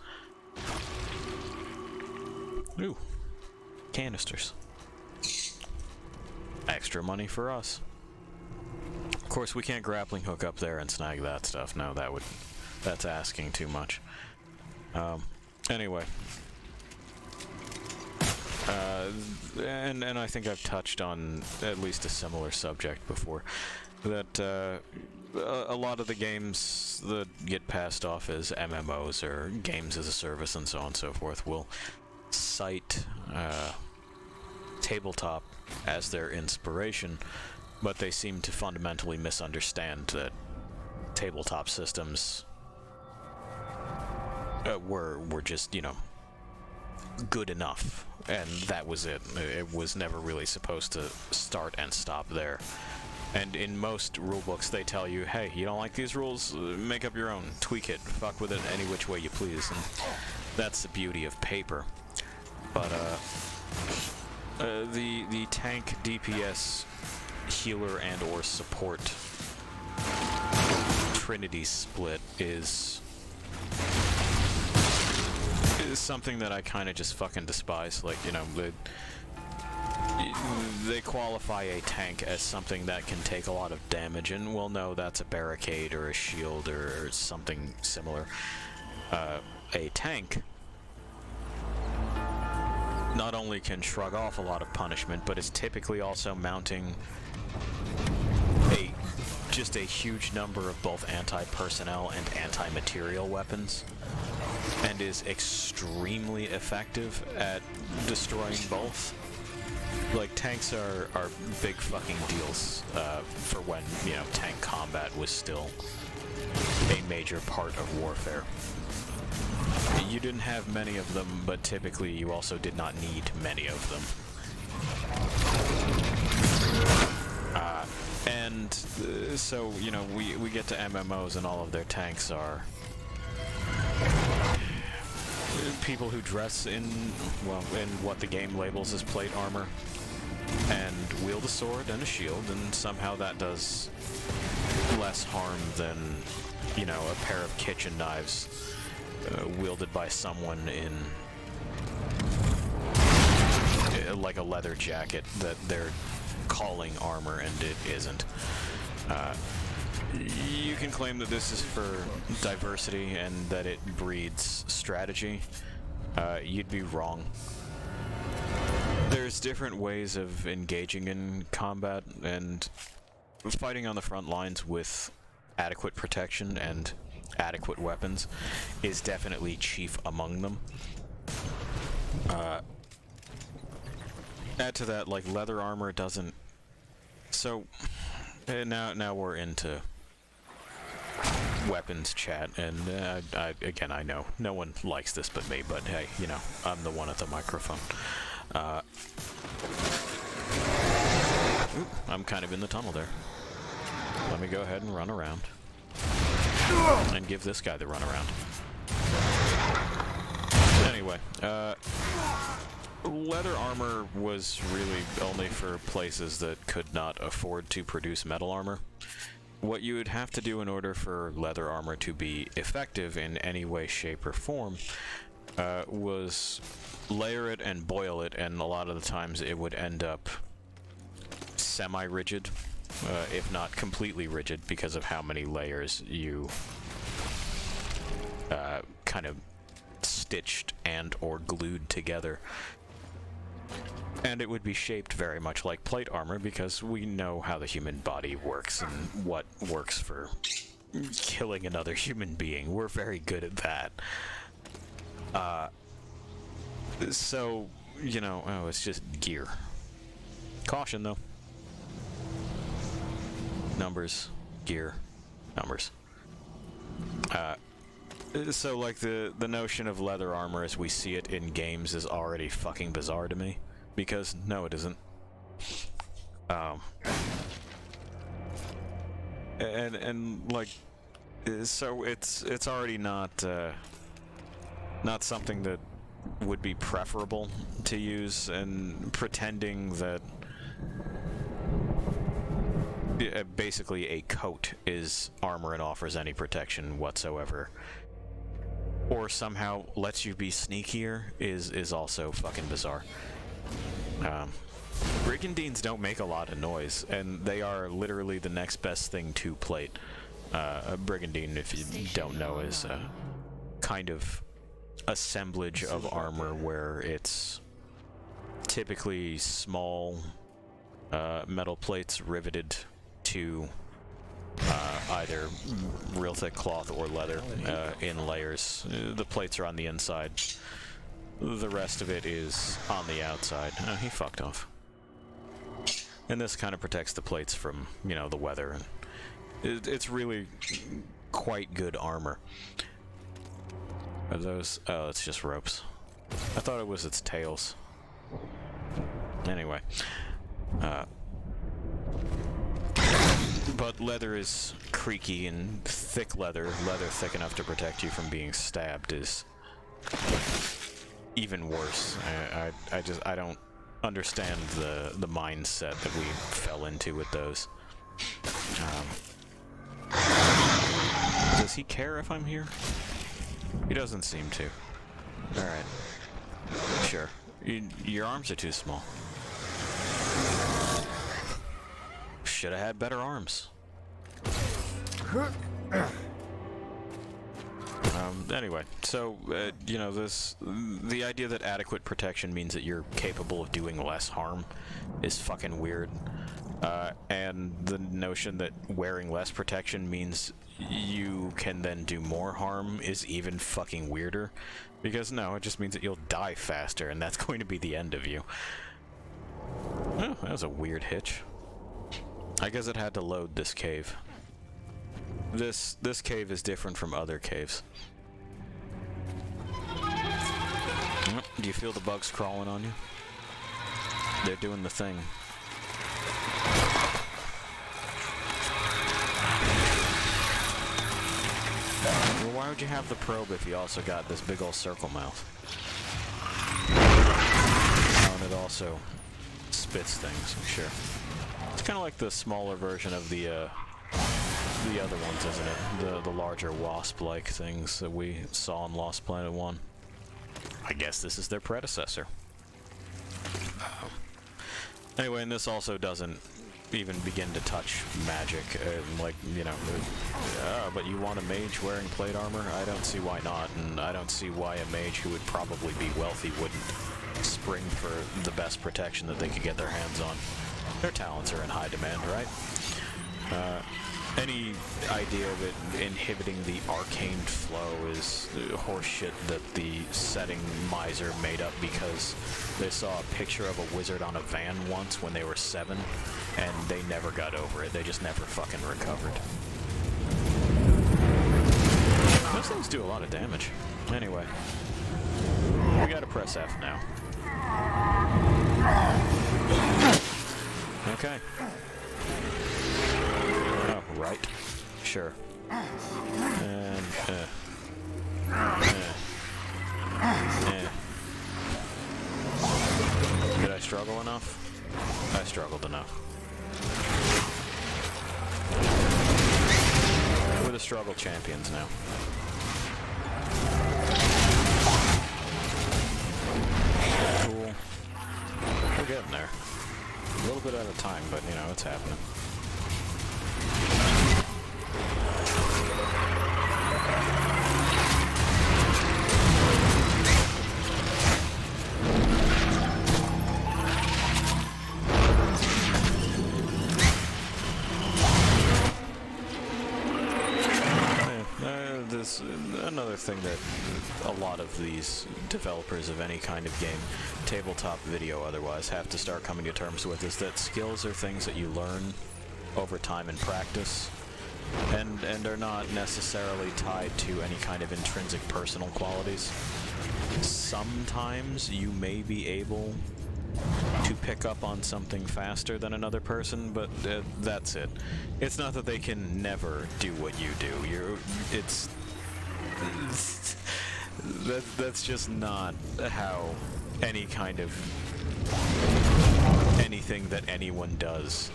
S1: Ooh, canisters. Extra money for us. Of course, we can't grappling hook up there and snag that stuff. No, that's asking too much. Anyway. And I think I've touched on at least a similar subject before, that a lot of the games that get passed off as MMOs or games as a service and so on and so forth will cite tabletop as their inspiration, but they seem to fundamentally misunderstand that tabletop systems were just, you know, good enough, and that was it. It was never really supposed to start and stop there. And in most rulebooks, they tell you, hey, you don't like these rules? Make up your own. Tweak it. Fuck with it any which way you please. And that's the beauty of paper. But, the tank DPS healer and or support trinity split is something that I kind of just fucking despise. Like, you know, they qualify a tank as something that can take a lot of damage, and we'll know that's a barricade or a shield or something similar. A tank not only can shrug off a lot of punishment, but is typically also mounting just a huge number of both anti-personnel and anti-material weapons, and is extremely effective at destroying both. like, tanks are big fucking deals for when, you know, tank combat was still a major part of warfare. You didn't have many of them, but typically you also did not need many of them. So, you know, we get to MMOs and all of their tanks are people who dress in, well, in what the game labels as plate armor, and wield a sword and a shield, and somehow that does less harm than, you know, a pair of kitchen knives wielded by someone in like a leather jacket that they're calling armor and it isn't. You can claim that this is for diversity and that it breeds strategy. You'd be wrong. There's different ways of engaging in combat, and fighting on the front lines with adequate protection and adequate weapons is definitely chief among them. Add to that, like, leather armor doesn't... So, now we're into weapons chat, and again, I know no one likes this but me, but hey, you know, I'm the one at the microphone. I'm kind of in the tunnel there. Let me go ahead and run around. And give this guy the runaround. Anyway, leather armor was really only for places that could not afford to produce metal armor. What you would have to do in order for leather armor to be effective in any way, shape, or form was layer it and boil it, and a lot of the times it would end up semi-rigid, if not completely rigid, because of how many layers you kind of stitched and or glued together. And it would be shaped very much like plate armor, because we know how the human body works and what works for killing another human being. We're very good at that. So, you know, it's just gear. Caution, though. Numbers, gear, numbers. So, like, the notion of leather armor as we see it in games is already fucking bizarre to me. Because, no, it isn't. And like, so it's already not something that would be preferable to use, and pretending that basically a coat is armor and offers any protection whatsoever, or somehow lets you be sneakier, is also fucking bizarre. Brigandines don't make a lot of noise, and they are literally the next best thing to plate. A brigandine, if you don't know, is a kind of assemblage of armor where it's typically small metal plates riveted to either real thick cloth or leather in layers. The plates are on the inside. The rest of it is on the outside. Oh, he fucked off. And this kind of protects the plates from, you know, the weather. And it's really quite good armor. Are those... Oh, it's just ropes. I thought it was its tails. Anyway. But leather is creaky, and thick leather thick enough to protect you from being stabbed, is even worse. I don't understand the mindset that we fell into with those. Does he care if I'm here? He doesn't seem to. Alright. Sure. Your arms are too small. Should have had better arms. Anyway, so, you know, the idea that adequate protection means that you're capable of doing less harm is fucking weird. And the notion that wearing less protection means you can then do more harm is even fucking weirder. Because no, it just means that you'll die faster, and that's going to be the end of you. Oh, that was a weird hitch. I guess it had to load this cave. This cave is different from other caves. Do you feel the bugs crawling on you? They're doing the thing. Well, why would you have the probe if you also got this big old circle mouth? Oh, and it also spits things, I'm sure. It's kind of like the smaller version of the other ones, isn't it? The larger wasp-like things that we saw in Lost Planet 1. I guess this is their predecessor. Anyway, and this also doesn't even begin to touch magic. Like, you know, but you want a mage wearing plate armor? I don't see why not, and I don't see why a mage who would probably be wealthy wouldn't spring for the best protection that they could get their hands on. Their talents are in high demand, right? Any idea of it inhibiting the arcane flow is horseshit that the setting miser made up because they saw a picture of a wizard on a van once when they were 7, and they never got over it. They just never fucking recovered. Those things do a lot of damage. Anyway, we gotta press F now. Okay. Oh, right. Sure. And, Did I struggle enough? I struggled enough. We're the struggle champions now. Cool. We're getting there. A little bit at a time, but, you know, it's happening. Another thing that a lot of these developers of any kind of game, tabletop video otherwise, have to start coming to terms with is that skills are things that you learn over time and practice, and are not necessarily tied to any kind of intrinsic personal qualities. Sometimes you may be able to pick up on something faster than another person, but that's it. It's not that they can never do what you do. That's just not how any kind of anything that anyone does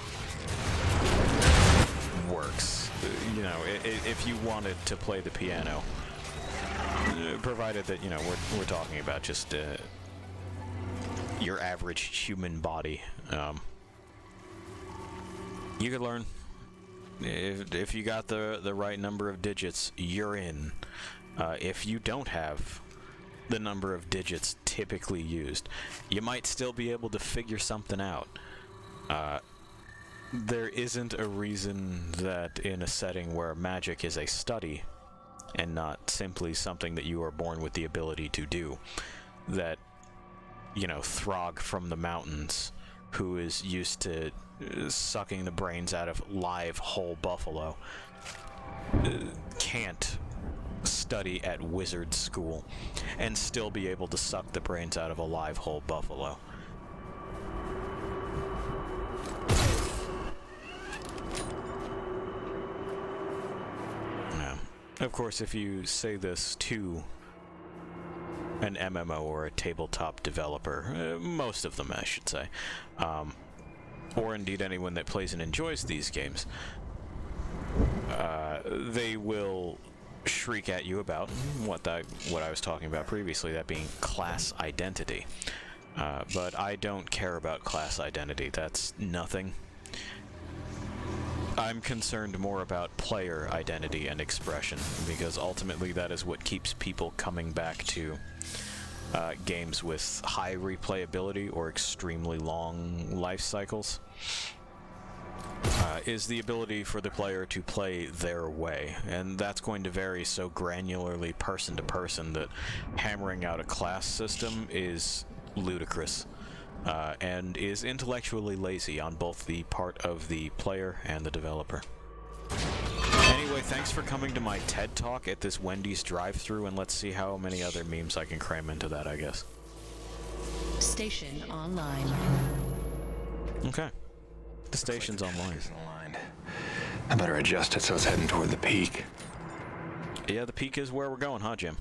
S1: works. You know, if you wanted to play the piano, provided that, you know, we're talking about just your average human body, you could learn. If you got the right number of digits, you're in. If you don't have the number of digits typically used, you might still be able to figure something out. There isn't a reason that in a setting where magic is a study and not simply something that you are born with the ability to do, that, you know, Throg from the mountains, who is used to sucking the brains out of live whole buffalo, can't study at wizard school and still be able to suck the brains out of a live whole buffalo. Now, of course, if you say this to an MMO or a tabletop developer, most of them I should say, or indeed anyone that plays and enjoys these games, they will shriek at you about what I was talking about previously, that being class identity. But I don't care about class identity. That's nothing. I'm concerned more about player identity and expression, because ultimately that is what keeps people coming back to games with high replayability or extremely long life cycles. Is the ability for the player to play their way, and that's going to vary so granularly person to person that hammering out a class system is ludicrous. and is intellectually lazy on both the part of the player and the developer. Anyway, thanks for coming to my TED Talk at this Wendy's drive-thru, and let's see how many other memes I can cram into that, I guess.
S12: Station online.
S1: Okay. The station's online.
S8: Isn't aligned. I better adjust it so it's heading toward the peak.
S1: Yeah, the peak is where we're going, huh, Jim?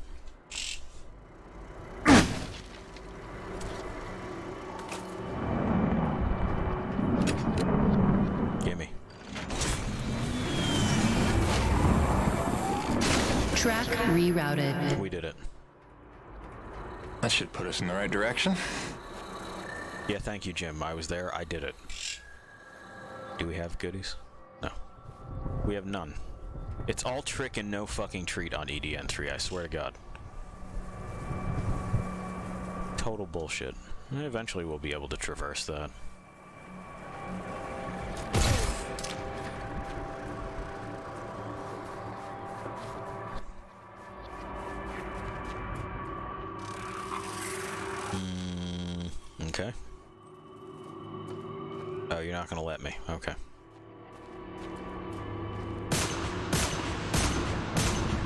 S1: Gimme.
S12: Track rerouted.
S1: We did it.
S8: That should put us in the right direction.
S1: Yeah, thank you, Jim. I was there. I did it. Do we have goodies? No. We have none. It's all trick and no fucking treat on EDN3, I swear to God. Total bullshit. And eventually we'll be able to traverse that. Okay. Oh, you're not gonna let me. Okay.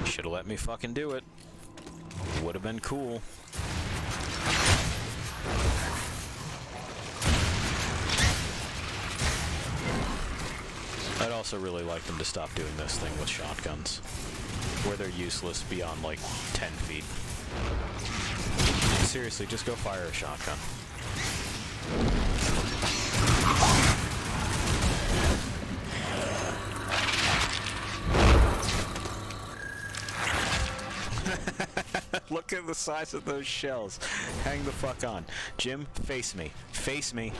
S1: Should've let me fucking do it. Would've been cool. I'd also really like them to stop doing this thing with shotguns, where they're useless beyond like 10 feet. Seriously, just go fire a shotgun. Look at the size of those shells. Hang the fuck on. Jim, face me. Face me.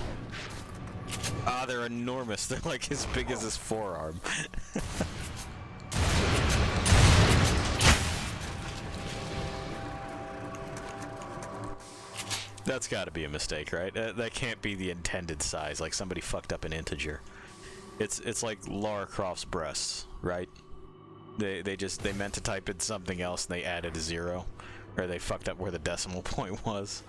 S1: Ah, they're enormous. They're like as big as his forearm. That's gotta be a mistake, right? That can't be the intended size, like somebody fucked up an integer. It's like Lara Croft's breasts, right? They meant to type in something else and they added a 0. Or they fucked up where the decimal point was.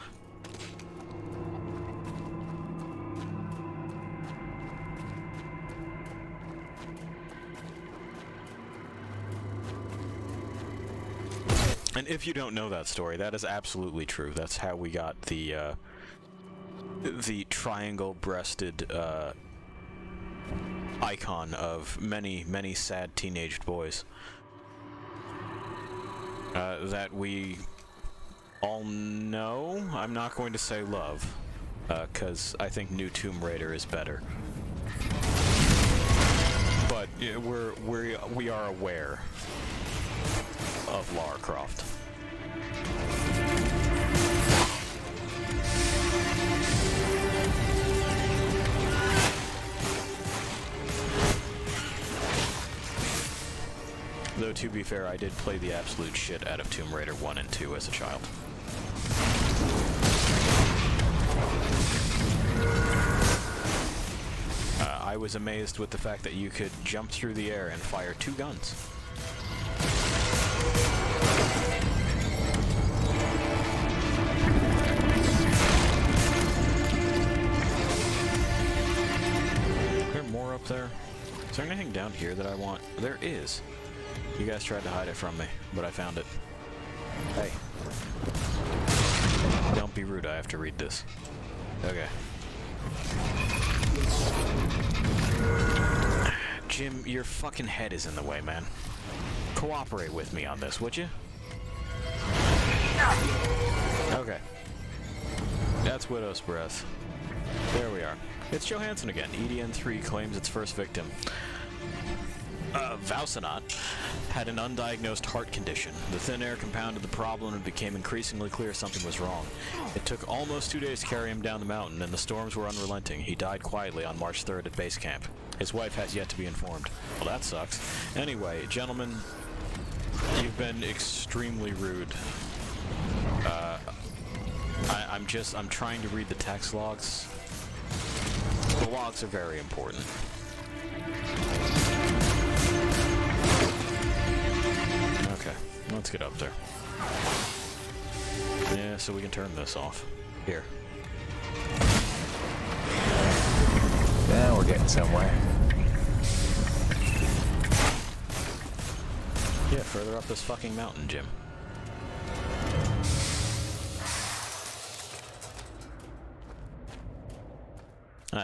S1: And if you don't know that story, that is absolutely true. That's how we got the triangle-breasted icon of many, many sad teenaged boys. That we all know. I'm not going to say love, because I think New Tomb Raider is better. But yeah, we are aware of Lara Croft. Though, to be fair, I did play the absolute shit out of Tomb Raider 1 and 2 as a child. I was amazed with the fact that you could jump through the air and fire 2 guns. Is there more up there? Is there anything down here that I want? There is. You guys tried to hide it from me, but I found it. Hey. Don't be rude, I have to read this. Okay. Jim, your fucking head is in the way, man. Cooperate with me on this, would you? Okay. That's Widow's Breath. There we are. It's Johansson again. EDN3 claims its first victim. Vaucenaut had an undiagnosed heart condition. The thin air compounded the problem and it became increasingly clear something was wrong. It took almost 2 days to carry him down the mountain, and the storms were unrelenting. He died quietly on March 3rd at base camp. His wife has yet to be informed. Well, that sucks. Anyway, gentlemen, you've been extremely rude. I'm trying to read the text logs. The logs are very important. Okay, let's get up there. Yeah, so we can turn this off. Here.
S8: we're getting somewhere.
S1: Yeah, further up this fucking mountain, Jim.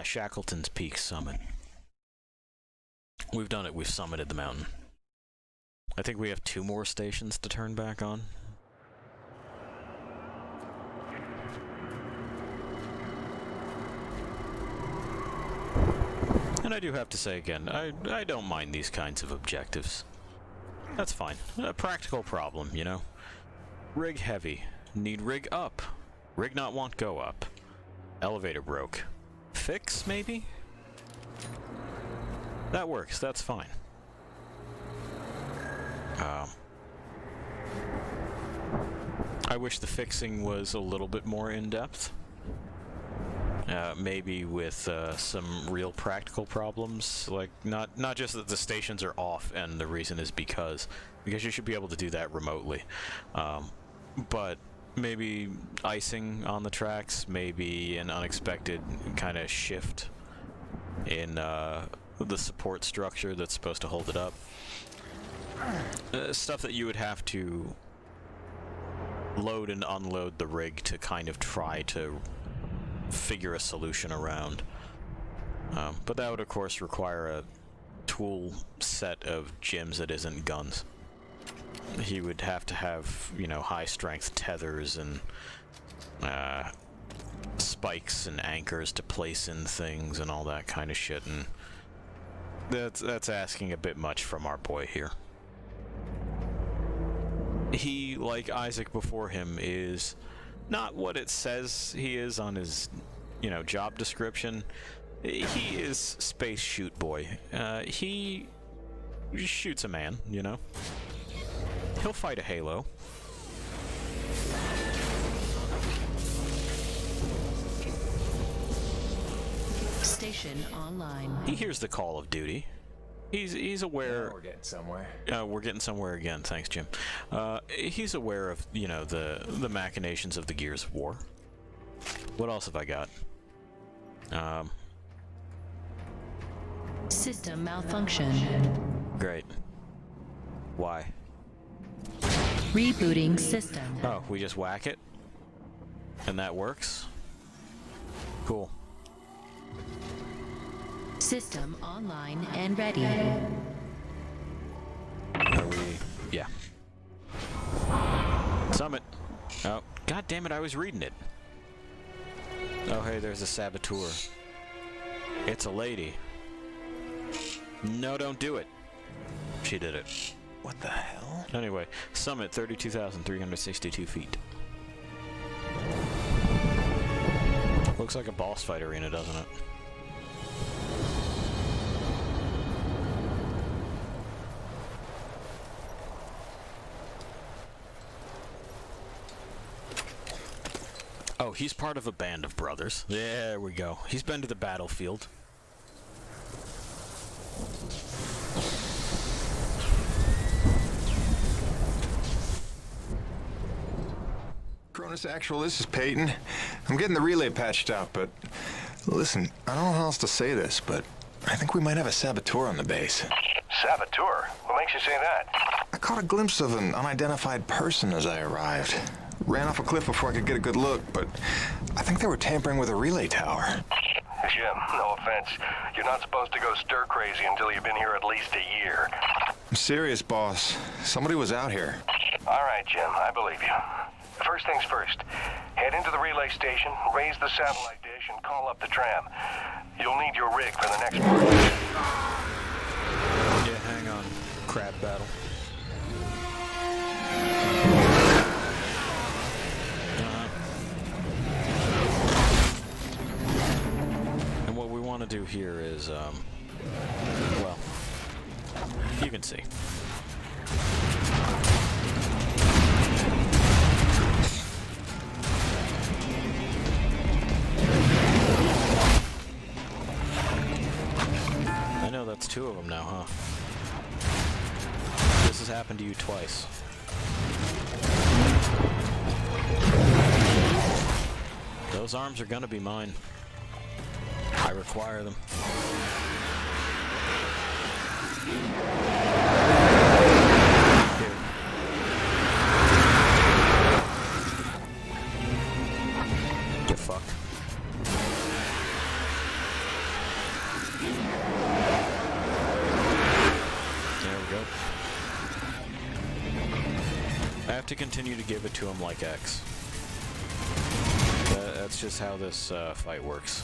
S1: Shackleton's Peak Summit. We've done it. We've summited the mountain. I think we have 2 more stations to turn back on. And I do have to say again, I don't mind these kinds of objectives. That's fine. A practical problem, you know? Rig heavy. Need rig up. Rig not want go up. Elevator broke. Fix, maybe? That works, that's fine. I wish the fixing was a little bit more in-depth. Maybe with some real practical problems, like not just that the stations are off and the reason is because you should be able to do that remotely. But maybe icing on the tracks, maybe an unexpected kind of shift in the support structure that's supposed to hold it up. Stuff that you would have to load and unload the rig to kind of try to figure a solution around. But that would of course require a tool set of Jims that isn't guns. He would have to have, you know, high strength tethers and spikes and anchors to place in things and all that kind of shit, and that's asking a bit much from our boy here. He, like Isaac before him, is not what it says he is on his, you know, job description. He is space shoot boy. He shoots a man, you know. He'll fight a Halo.
S12: Station online.
S1: He hears the call of duty. He's aware.
S8: Yeah, we're getting somewhere.
S1: We're getting somewhere again. Thanks, Jim. He's aware of, you know, the machinations of the Gears of War. What else have I got?
S12: System malfunction.
S1: Great. Why?
S12: Rebooting system.
S1: Oh, we just whack it? And that works? Cool.
S12: System online and ready.
S1: Are we... Yeah. Summit. Oh, god damn it, I was reading it. Oh, hey, there's a saboteur. It's a lady. No, don't do it. She did it.
S8: What the hell?
S1: Anyway, summit 32,362 feet. Looks like a boss fight arena, doesn't it? Oh, he's part of a band of brothers. There we go. He's been to the battlefield.
S8: Cronus Actual, this is Peyton. I'm getting the relay patched out, but listen, I don't know how else to say this, but I think we might have a saboteur on the base.
S6: Saboteur? What makes you say that?
S8: I caught a glimpse of an unidentified person as I arrived. Ran off a cliff before I could get a good look, but I think they were tampering with a relay tower.
S6: Jim, no offense. You're not supposed to go stir crazy until you've been here at least a year.
S8: I'm serious, boss. Somebody was out here.
S6: All right, Jim, I believe you. First things first, head into the relay station, raise the satellite dish, and call up the tram. You'll need your rig for the next part.
S1: Yeah, hang on. Crab battle. And what we want to do here is, well, you can see. I know that's 2 of them now, huh? This has happened to you twice. Those arms are gonna be mine. I require them. Get fucked. There we go. I have to continue to give it to him like X. That's just how this fight works.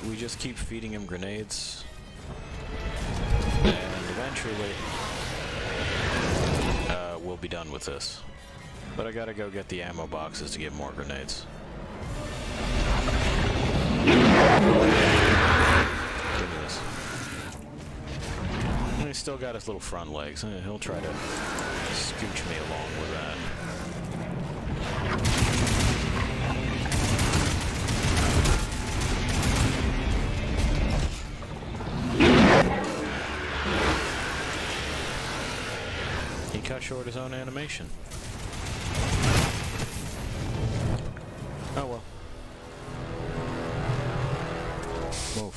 S1: We just keep feeding him grenades, and eventually we'll be done with this. But I gotta go get the ammo boxes to get more grenades. Give me this. And he's still got his little front legs. He'll try to scooch me along with that. He cut short his own animation. Oh well. Move.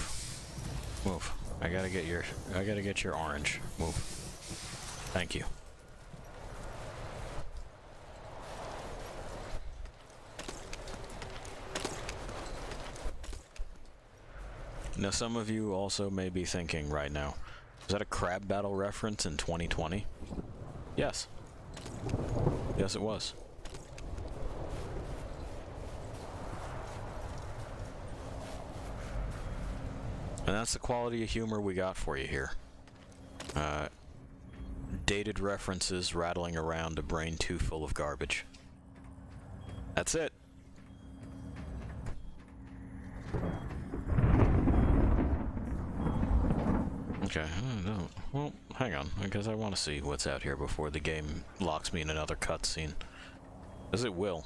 S1: Move. I gotta get your orange. Move. Thank you. Now some of you also may be thinking right now, is that a crab battle reference in 2020? Yes. Yes, it was. And that's the quality of humor we got for you here. Dated references rattling around a brain too full of garbage. That's it. Okay, no. Well, hang on, because I want to see what's out here before the game locks me in another cutscene. Because it will.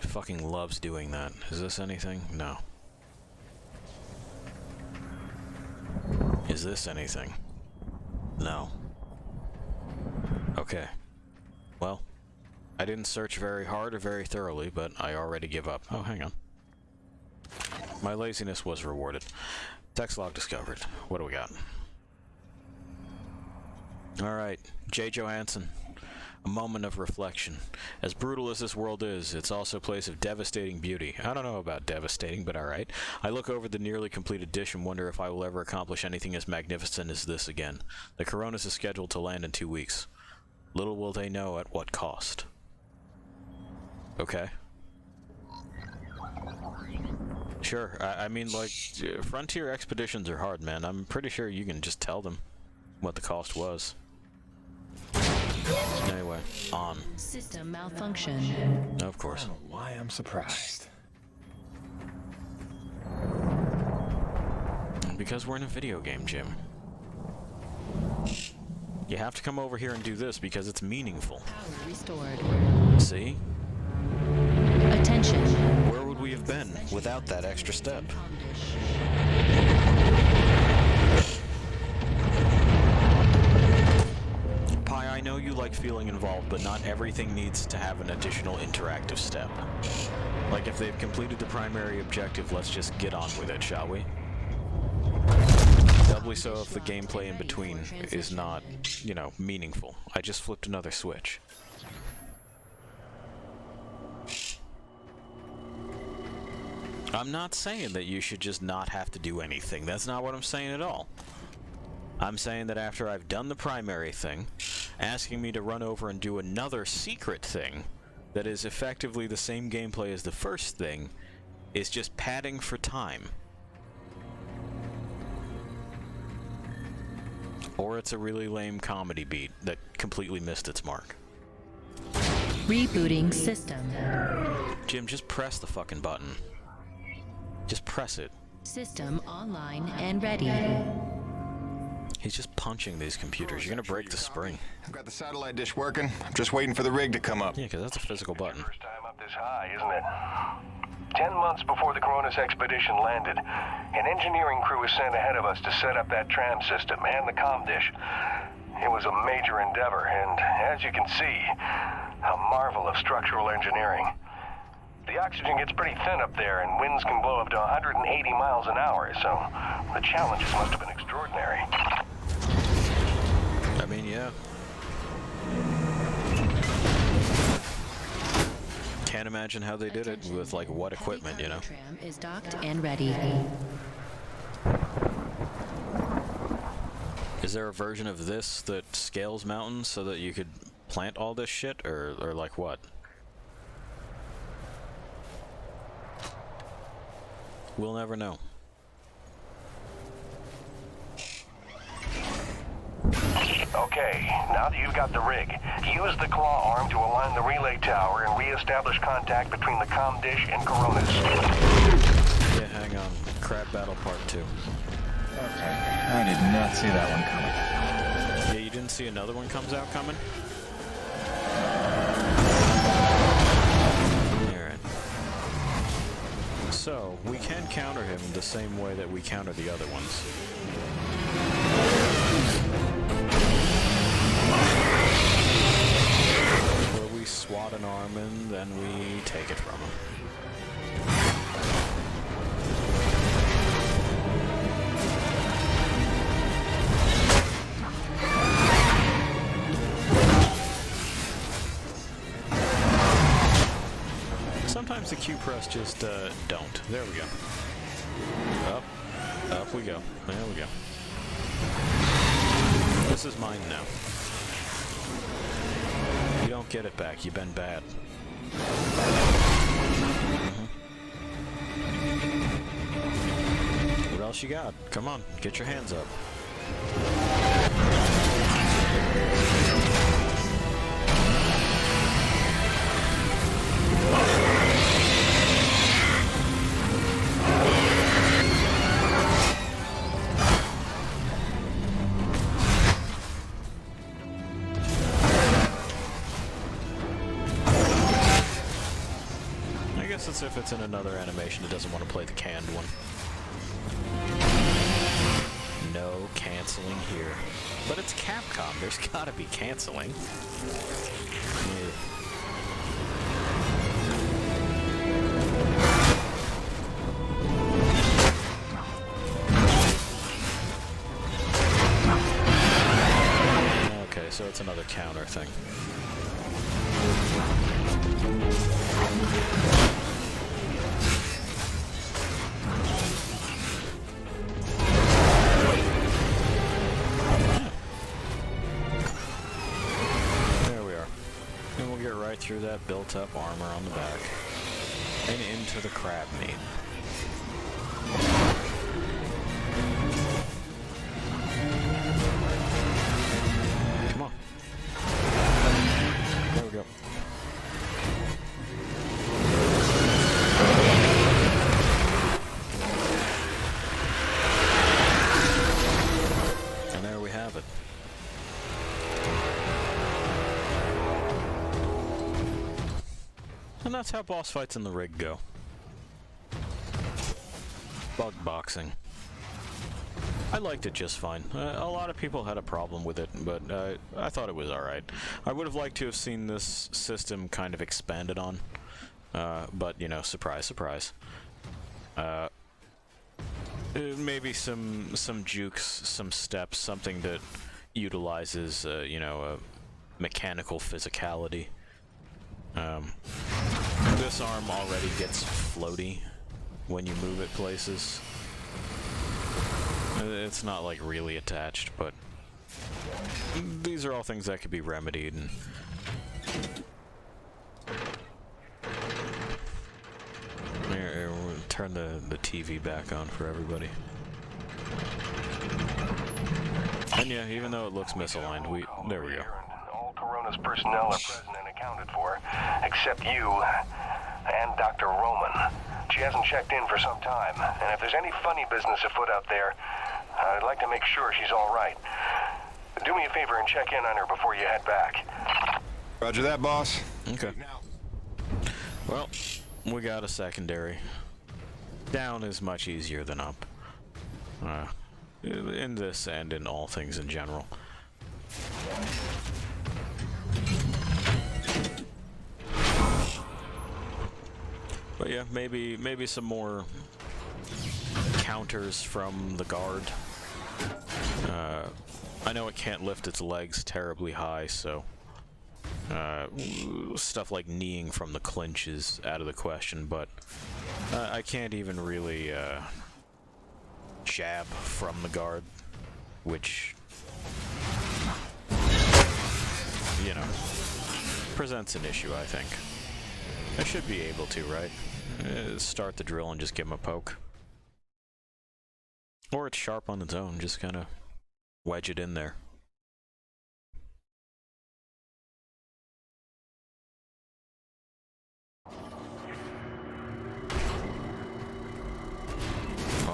S1: It fucking loves doing that. Is this anything? No. Is this anything? No. Okay. Well, I didn't search very hard or very thoroughly, but I already give up. Oh, hang on. My laziness was rewarded. Text log discovered. What do we got? Alright, Jay Johansson. A moment of reflection. As brutal as this world is, it's also a place of devastating beauty. I don't know about devastating, but alright. I look over the nearly completed dish and wonder if I will ever accomplish anything as magnificent as this again. The Coronis is scheduled to land in 2 weeks. Little will they know at what cost. Okay. Sure, I mean, like, frontier expeditions are hard, man. I'm pretty sure you can just tell them what the cost was. Anyway, on.
S12: System malfunction.
S1: Of course.
S8: I don't know why I'm surprised.
S1: Because we're in a video game, Jim. You have to come over here and do this because it's meaningful.
S12: Power restored.
S1: See?
S12: Attention.
S1: Where would we have been without that extra step? Pi, I know you like feeling involved, but not everything needs to have an additional interactive step. Like, if they've completed the primary objective, let's just get on with it, shall we? Doubly so if the gameplay in between is not, you know, meaningful. I just flipped another switch. I'm not saying that you should just not have to do anything. That's not what I'm saying at all. I'm saying that after I've done the primary thing, asking me to run over and do another secret thing that is effectively the same gameplay as the first thing is just padding for time. Or it's a really lame comedy beat that completely missed its mark.
S12: Rebooting system.
S1: Jim, just press the fucking button. Just press it.
S12: System online and ready.
S1: He's just punching these computers. You're gonna break the spring.
S8: I've got the satellite dish working. I'm just waiting for the rig to come up.
S1: Yeah, because that's a physical button.
S6: First time up this high, isn't it? 10 months before the Coronis expedition landed, an engineering crew was sent ahead of us to set up that tram system and the comm dish. It was a major endeavor, and as you can see, a marvel of structural engineering. The oxygen gets pretty thin up there, and winds can blow up to 180 miles an hour, so the challenges must have been extraordinary.
S1: I mean, yeah. Can't imagine how they did it with, like, what equipment, you know?
S12: Tram is docked and ready.
S1: Is there a version of this that scales mountains so that you could plant all this shit, or like what? We'll never know.
S6: Okay, now that you've got the rig, use the claw arm to align the relay tower and re-establish contact between the comm dish and Coronas.
S1: Yeah, hang on. Crab Battle Part 2.
S13: Okay, I did not see that one coming.
S1: Yeah, you didn't see another one comes out coming? Alright. So, we can counter him the same way that we counter the other ones. Where we swat an arm and then we take it from him. Sometimes the Q press just don't. There we go. Up we go. There we go. This is mine now. You don't get it back. You've been bad. What else you got? Come on, get your hands up. As if it's in another animation, it doesn't want to play the canned one. No canceling here. But it's Capcom, there's gotta be canceling. Okay, so it's another counter thing. Through that built-up armor on the back and into the crab meat. Come on. There we go. And there we have it. And that's how boss fights in the rig go. Bug boxing. I liked it just fine. A lot of people had a problem with it, but I thought it was alright. I would have liked to have seen this system kind of expanded on. But, you know, surprise, surprise. Maybe some jukes, some steps, something that utilizes, you know, mechanical physicality. This arm already gets floaty when you move it places. It's not like really attached, but these are all things that could be remedied. And here, we'll turn the TV back on for everybody. And yeah, even though it looks misaligned, there we go.
S6: All Corona's personnel are present and accounted for, except you and Dr. Roman. She hasn't checked in for some time, and if there's any funny business afoot out there, I'd like to make sure she's all right. Do me a favor and check in on her before you head back.
S8: Roger that, boss.
S1: Okay. Well, we got a secondary. Down is much easier than up. In this and in all things in general. But yeah, maybe some more counters from the guard. I know it can't lift its legs terribly high, so stuff like kneeing from the clinch is out of the question, but I can't even really jab from the guard, which, you know, presents an issue, I think. I should be able to, right? Start the drill and just give him a poke. Or it's sharp on its own, just kind of wedge it in there. Oh,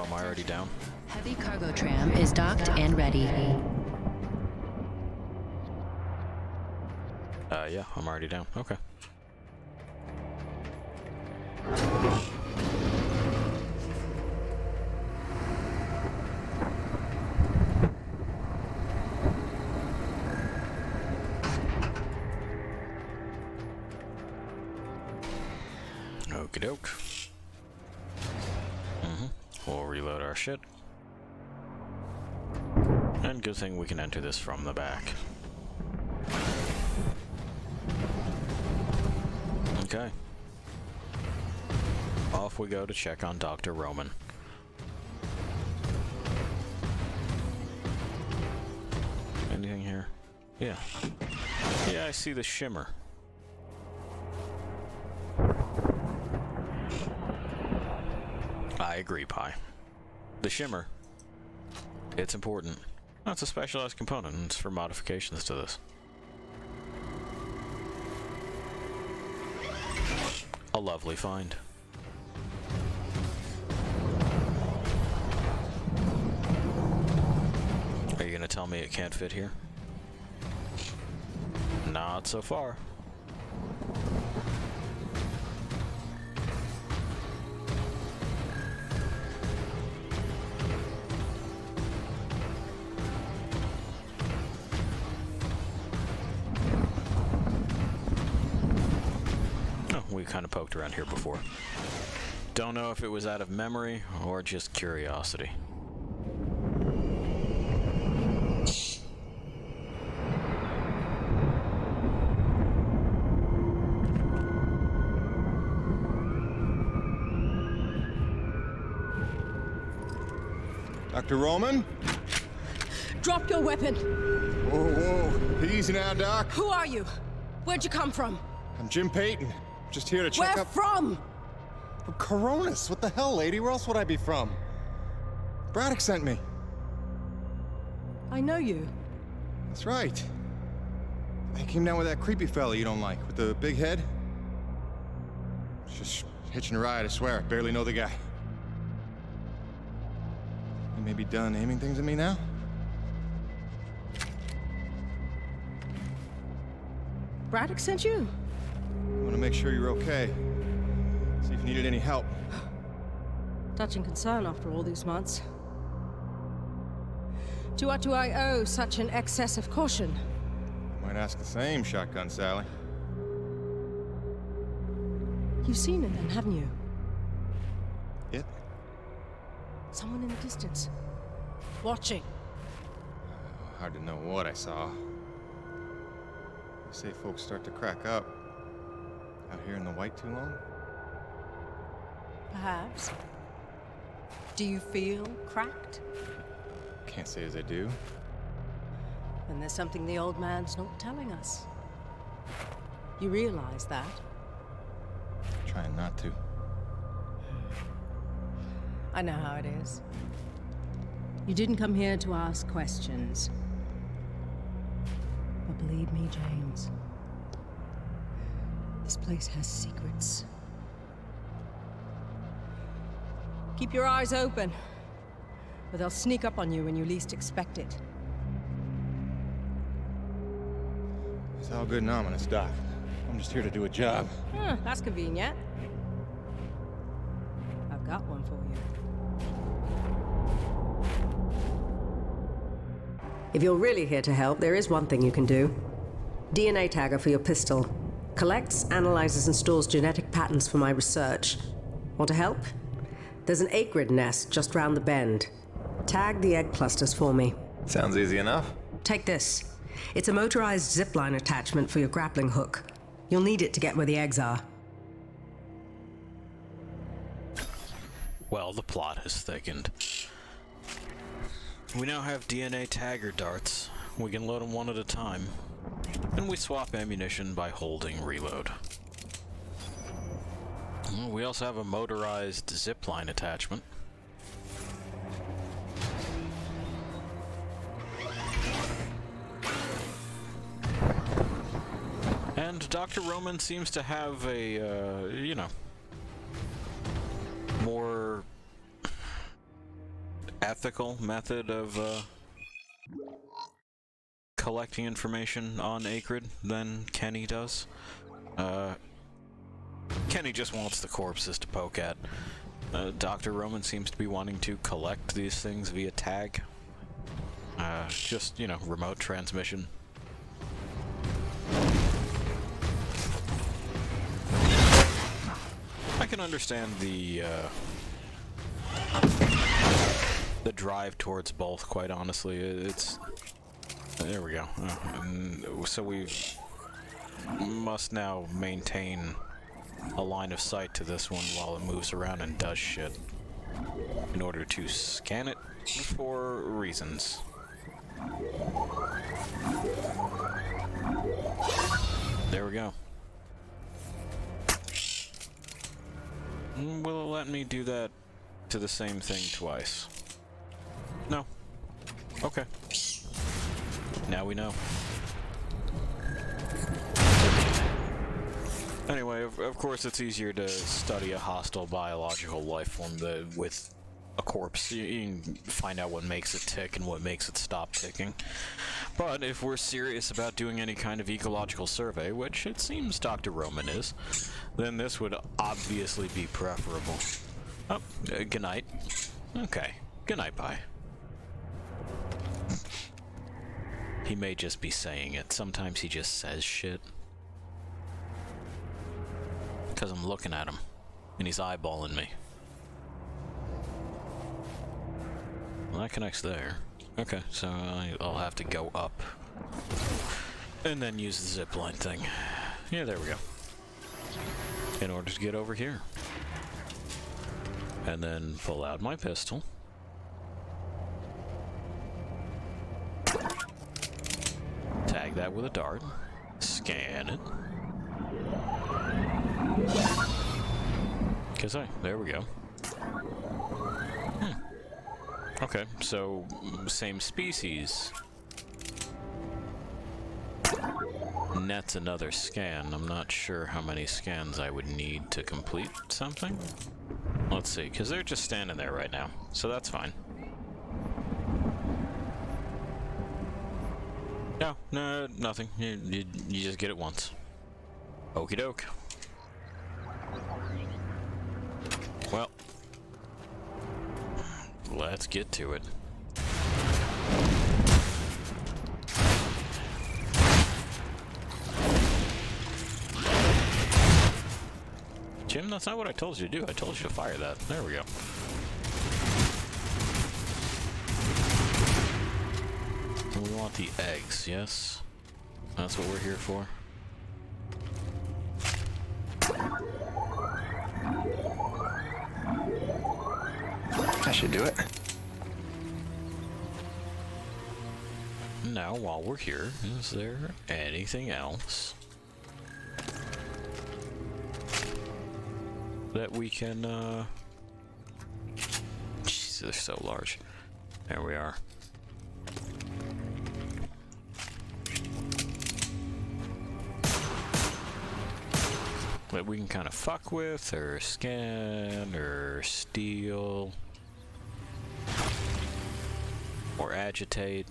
S1: am I already down?
S12: Heavy cargo tram is docked and ready.
S1: Yeah, I'm already down. Okay. Okie doke. We'll reload our shit. And good thing we can enter this from the back. Okay. Off we go to check on Dr. Roman. Anything here? Yeah. Yeah, I see the shimmer. I agree, Pi. The shimmer. It's important. That's a specialized component, and it's for modifications to this. A lovely find. Are you gonna tell me it can't fit here? Not so far. We kind of poked around here before. Don't know if it was out of memory or just curiosity.
S11: Dr. Roman?
S14: Drop your weapon.
S11: Whoa, whoa. Easy now, Doc.
S14: Who are you? Where'd you come from?
S11: I'm Jim Payton. Just here to check
S14: Where
S11: up...
S14: from?
S11: From Coronis. What the hell, lady? Where else would I be from? Braddock sent me.
S14: I know you.
S11: That's right. I came down with that creepy fella you don't like, with the big head. Just hitching a ride, I swear. I barely know the guy. You may be done aiming things at me now?
S14: Braddock sent you?
S11: I want to make sure you're okay. See if you needed any help.
S14: Touching concern after all these months. To what do I owe such an excess of caution?
S11: Might ask the same, Shotgun Sally.
S14: You've seen it then, haven't you?
S11: It?
S14: Someone in the distance. Watching.
S11: Hard to know what I saw. They say folks start to crack up. Out here in the white too long?
S14: Perhaps. Do you feel cracked?
S11: Can't say as I do.
S14: Then there's something the old man's not telling us. You realize that?
S11: Trying not to.
S14: I know how it is. You didn't come here to ask questions. But believe me, James, this place has secrets. Keep your eyes open, or they'll sneak up on you when you least expect it.
S11: It's all good and ominous, Doc. I'm just here to do a job.
S14: That's convenient. I've got one for you.
S15: If you're really here to help, there is one thing you can do. DNA tagger for your pistol. Collects, analyzes, and stores genetic patterns for my research. Want to help? There's an acrid nest just round the bend. Tag the egg clusters for me.
S8: Sounds easy enough.
S15: Take this. It's a motorized zipline attachment for your grappling hook. You'll need it to get where the eggs are.
S1: Well, the plot has thickened. We now have DNA tagger darts. We can load them one at a time. And we swap ammunition by holding reload. We also have a motorized zipline attachment. And Dr. Roman seems to have a, you know, more ethical method of collecting information on Acrid than Kenny does. Kenny just wants the corpses to poke at. Dr. Roman seems to be wanting to collect these things via tag. Just, you know, remote transmission. I can understand the drive towards both, quite honestly. It's... There we go. So we must now maintain a line of sight to this one while it moves around and does shit in order to scan it for reasons. There we go. Will it let me do that to the same thing twice? No. Okay. Now we know. Anyway, of course it's easier to study a hostile biological life form with a corpse. You can find out what makes it tick and what makes it stop ticking. But if we're serious about doing any kind of ecological survey, which it seems Dr. Roman is, then this would obviously be preferable. Oh, good night. Okay, good night, bye. He may just be saying it. Sometimes he just says shit. Because I'm looking at him, and he's eyeballing me. Well, that connects there. Okay, so I'll have to go up. And then use the zipline thing. Yeah, there we go. In order to get over here. And then pull out my pistol. Tag that with a dart. Scan it. There we go. Okay, so same species. And that's another scan. I'm not sure how many scans I would need to complete something. Let's see, because they're just standing there right now, so that's fine. No, nothing. You just get it once. Okie doke. Well, let's get to it. Jim, that's not what I told you to do. I told you to fire that. There we go. And we want the eggs, yes? That's what we're here for.
S8: I should do it.
S1: Now, while we're here, is there anything else that we can, Jeez, they're so large. There we are. That we can kind of fuck with, or scan, or steal, or agitate.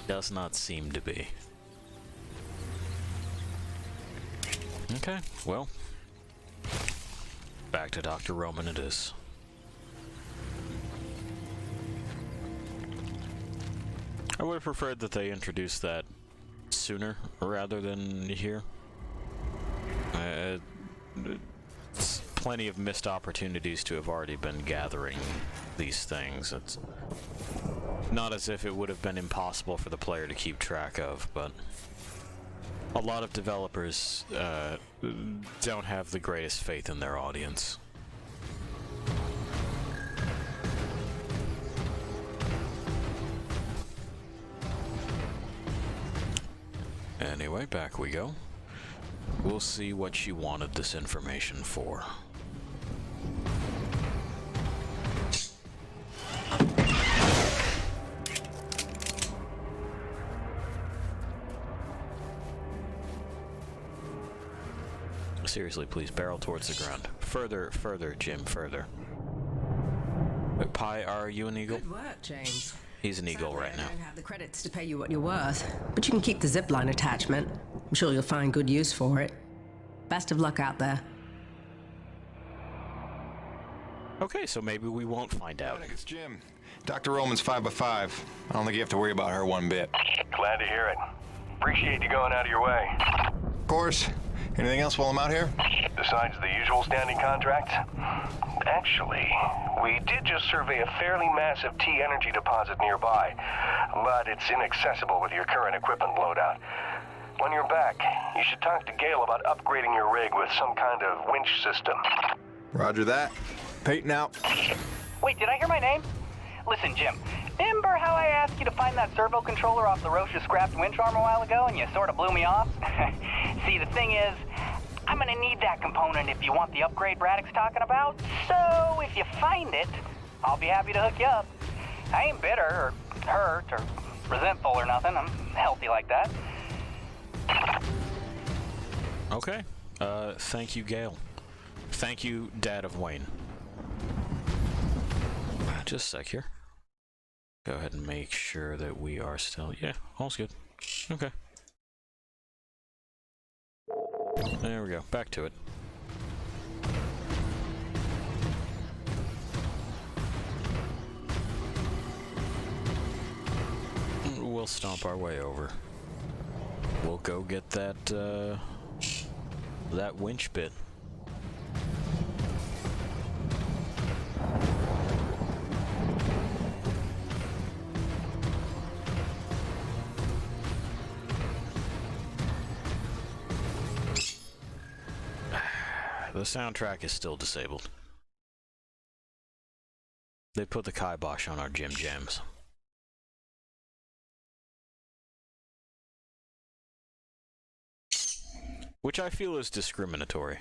S1: Does not seem to be. Okay, well, back to Dr. Roman it is. I would have preferred that they introduced that sooner rather than here. plenty of missed opportunities to have already been gathering these things. It's not as if it would have been impossible for the player to keep track of, but a lot of developers don't have the greatest faith in their audience. Anyway, back we go. We'll see what she wanted this information for. Seriously, please barrel towards the ground. Further, further, Jim, further. Wait, Pi, are you an eagle?
S15: Good work, James.
S1: He's an eagle right now.
S15: I don't have the credits to pay you what you're worth, but you can keep the zipline attachment. I'm sure you'll find good use for it. Best of luck out there.
S1: Okay, so maybe we won't find out.
S8: It's Jim. Dr. Roman's 5x5. I don't think you have to worry about her one bit.
S6: Glad to hear it. Appreciate you going out of your way.
S8: Of course. Anything else while I'm out here?
S6: Besides the usual standing contracts? Actually, we did just survey a fairly massive T-energy deposit nearby, but it's inaccessible with your current equipment loadout. When you're back, you should talk to Gale about upgrading your rig with some kind of winch system.
S8: Roger that. Peyton out.
S5: Wait, did I hear my name? Listen, Jim, remember how I asked you to find that servo controller off the Roche's scrapped winch arm a while ago and you sort of blew me off? See, the thing is, I'm gonna need that component if you want the upgrade Braddock's talking about. So, if you find it, I'll be happy to hook you up. I ain't bitter or hurt or resentful or nothing. I'm healthy like that.
S1: Okay. Thank you, Gale. Thank you, Dad of Wayne. Just a sec here. Go ahead and make sure that we are still... Yeah, all's good. Okay. There we go. Back to it. We'll stomp our way over. We'll go get that, that winch bit. The soundtrack is still disabled. They put the kibosh on our Jim Jams. Which I feel is discriminatory.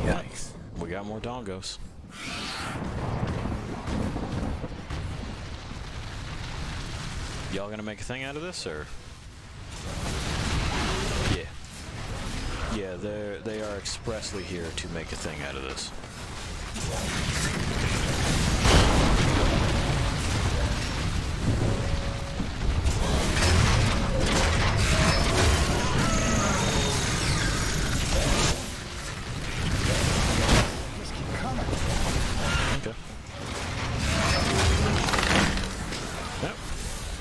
S1: Yikes. We got more dongos. Y'all gonna make a thing out of this, or? Yeah. Yeah, they are expressly here to make a thing out of this. Okay. Yep.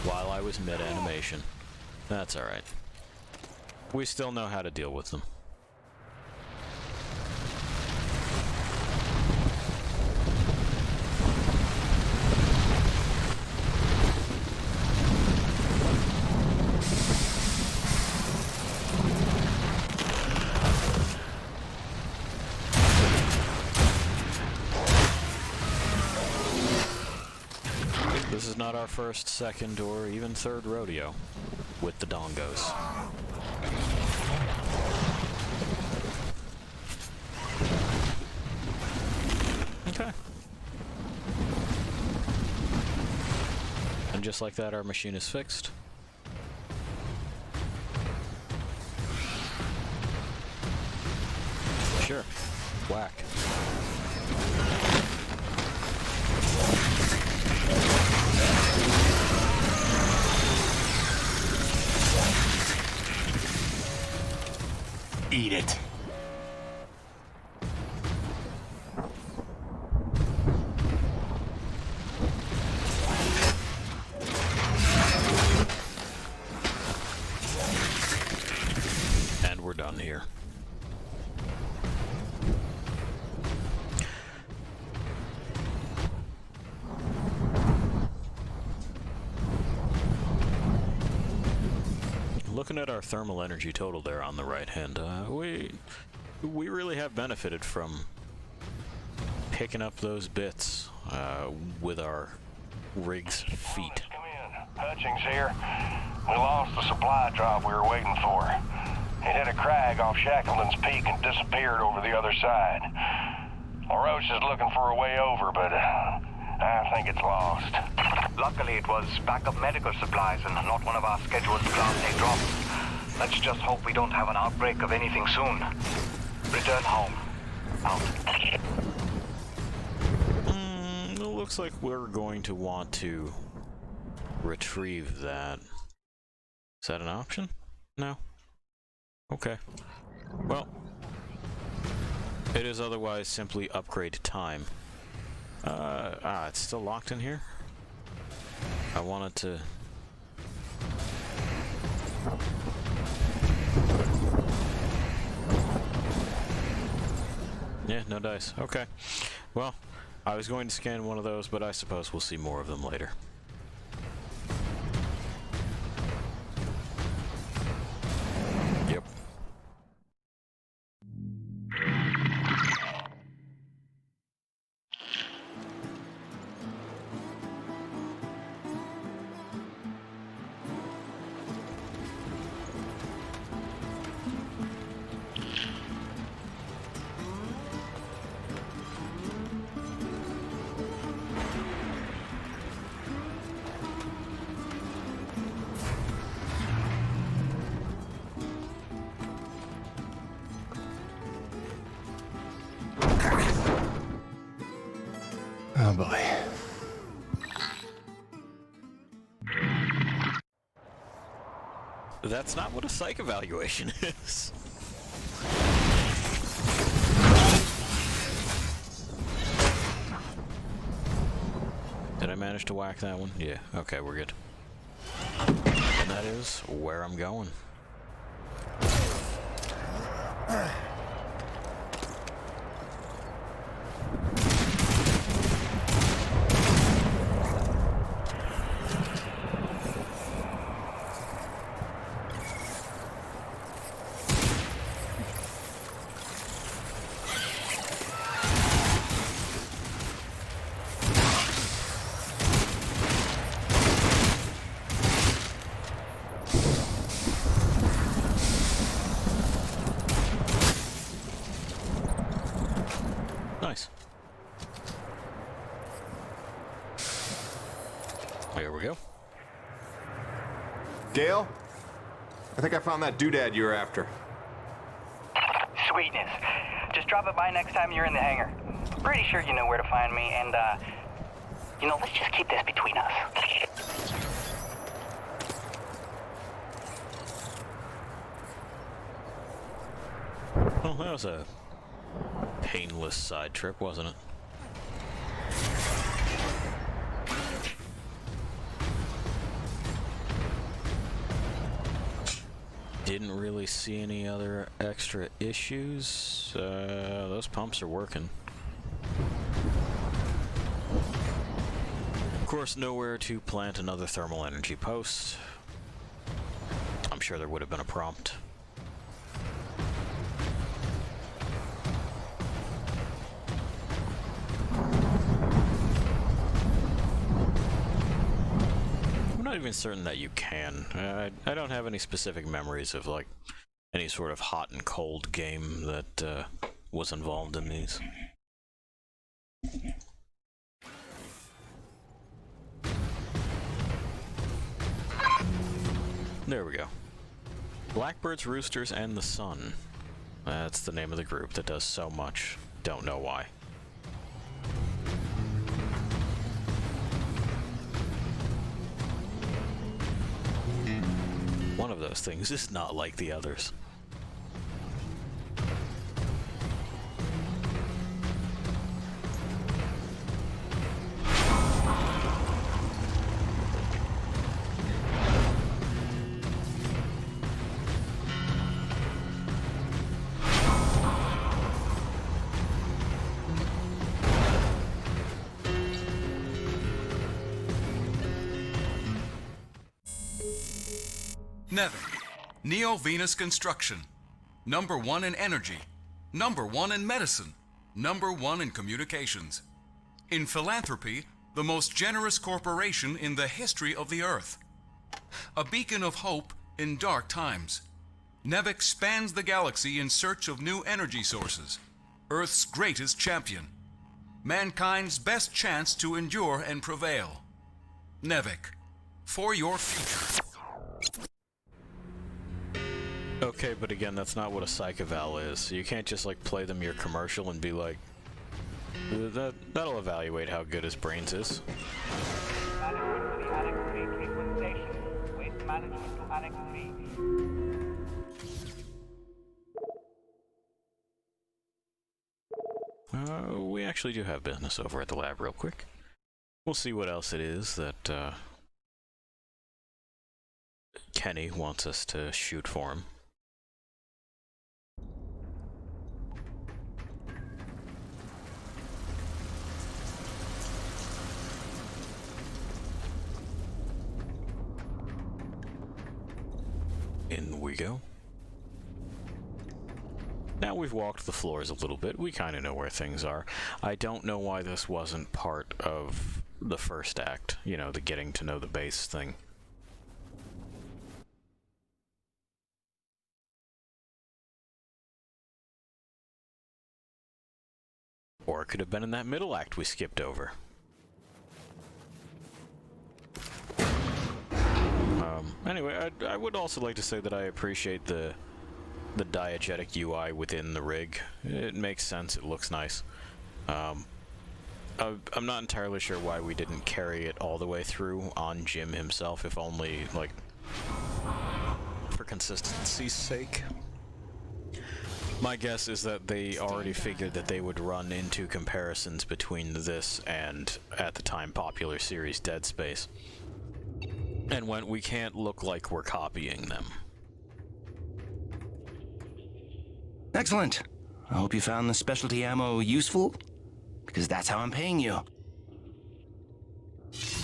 S1: While I was mid-animation. That's alright. We still know how to deal with them. This is not our first, second, or even third rodeo with the dongos. Okay. And just like that, our machine is fixed. Sure. Whack.
S9: Eat it.
S1: we're done here. Looking at our thermal energy total there on the right hand, we really have benefited from picking up those bits with our rig's feet.
S6: Come in. Hutchings here. We lost the supply drop we were waiting for. It hit a crag off Shackleton's Peak and disappeared over the other side. LaRoche is looking for a way over, but I think it's lost.
S16: Luckily, it was backup medical supplies and not one of our scheduled Class A drops. Let's just hope we don't have an outbreak of anything soon. Return home. Out.
S1: It looks like we're going to want to retrieve that. Is that an option? No? Okay. Well, it is otherwise simply upgrade time. It's still locked in here? I wanted to... Yeah, no dice. Okay. Well, I was going to scan one of those, but I suppose we'll see more of them later. Yep.
S8: Oh boy.
S1: That's not what a psych evaluation is. Did I manage to whack that one? Yeah, okay, we're good. And that is where I'm going. Nice. There we go.
S11: Gale? I think I found that doodad you were after.
S5: Sweetness. Just drop it by next time you're in the hangar. Pretty sure you know where to find me, and, let's just keep this between us.
S1: Well, that was a painless side trip, wasn't it? Didn't really see any other extra issues. Those pumps are working. Of course, nowhere to plant another thermal energy post. I'm sure there would have been a prompt. I'm not even certain that you can. I don't have any specific memories of like any sort of hot and cold game that was involved in these. There we go. Blackbirds, Roosters, and the Sun. That's the name of the group that does so much. Don't know why. One of those things is not like the others.
S17: Nevik, Neo-Venus Construction. #1 in energy. #1 in medicine. #1 in communications. In philanthropy, the most generous corporation in the history of the Earth. A beacon of hope in dark times. Nevik spans the galaxy in search of new energy sources. Earth's greatest champion. Mankind's best chance to endure and prevail. Nevik, for your future.
S1: Okay, but again, that's not what a psych eval is. You can't just like play them your commercial and be like, that'll evaluate how good his brains is.
S5: Management to the Annex 3 treatment station. Waste management to Annex 3.
S1: We actually do have business over at the lab real quick. We'll see what else it is that Kenny wants us to shoot for him. In we go. Now we've walked the floors a little bit, we kind of know where things are. I don't know why this wasn't part of the first act, you know, the getting to know the base thing. Or it could have been in that middle act we skipped over. Anyway, I would also like to say that I appreciate the diegetic UI within the rig. It makes sense, it looks nice. I'm not entirely sure why we didn't carry it all the way through on Jim himself, if only, like, for consistency's sake. My guess is that they already figured that they would run into comparisons between this and, at the time, popular series Dead Space. And when we can't look like we're copying them.
S9: Excellent. I hope you found the specialty ammo useful, because that's how I'm paying you.
S1: It's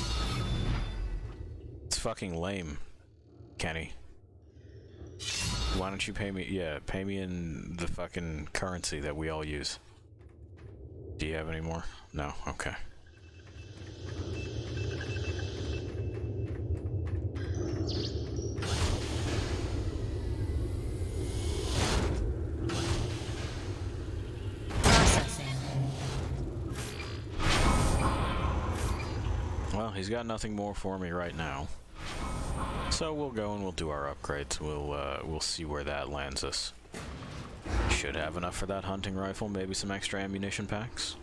S1: fucking lame, Kenny. Why don't you pay me? Yeah, pay me in the fucking currency that we all use. Do you have any more? No? Okay. Well, he's got nothing more for me right now. So we'll go and we'll do our upgrades. We'll see where that lands us. Should have enough for that hunting rifle, maybe some extra ammunition packs.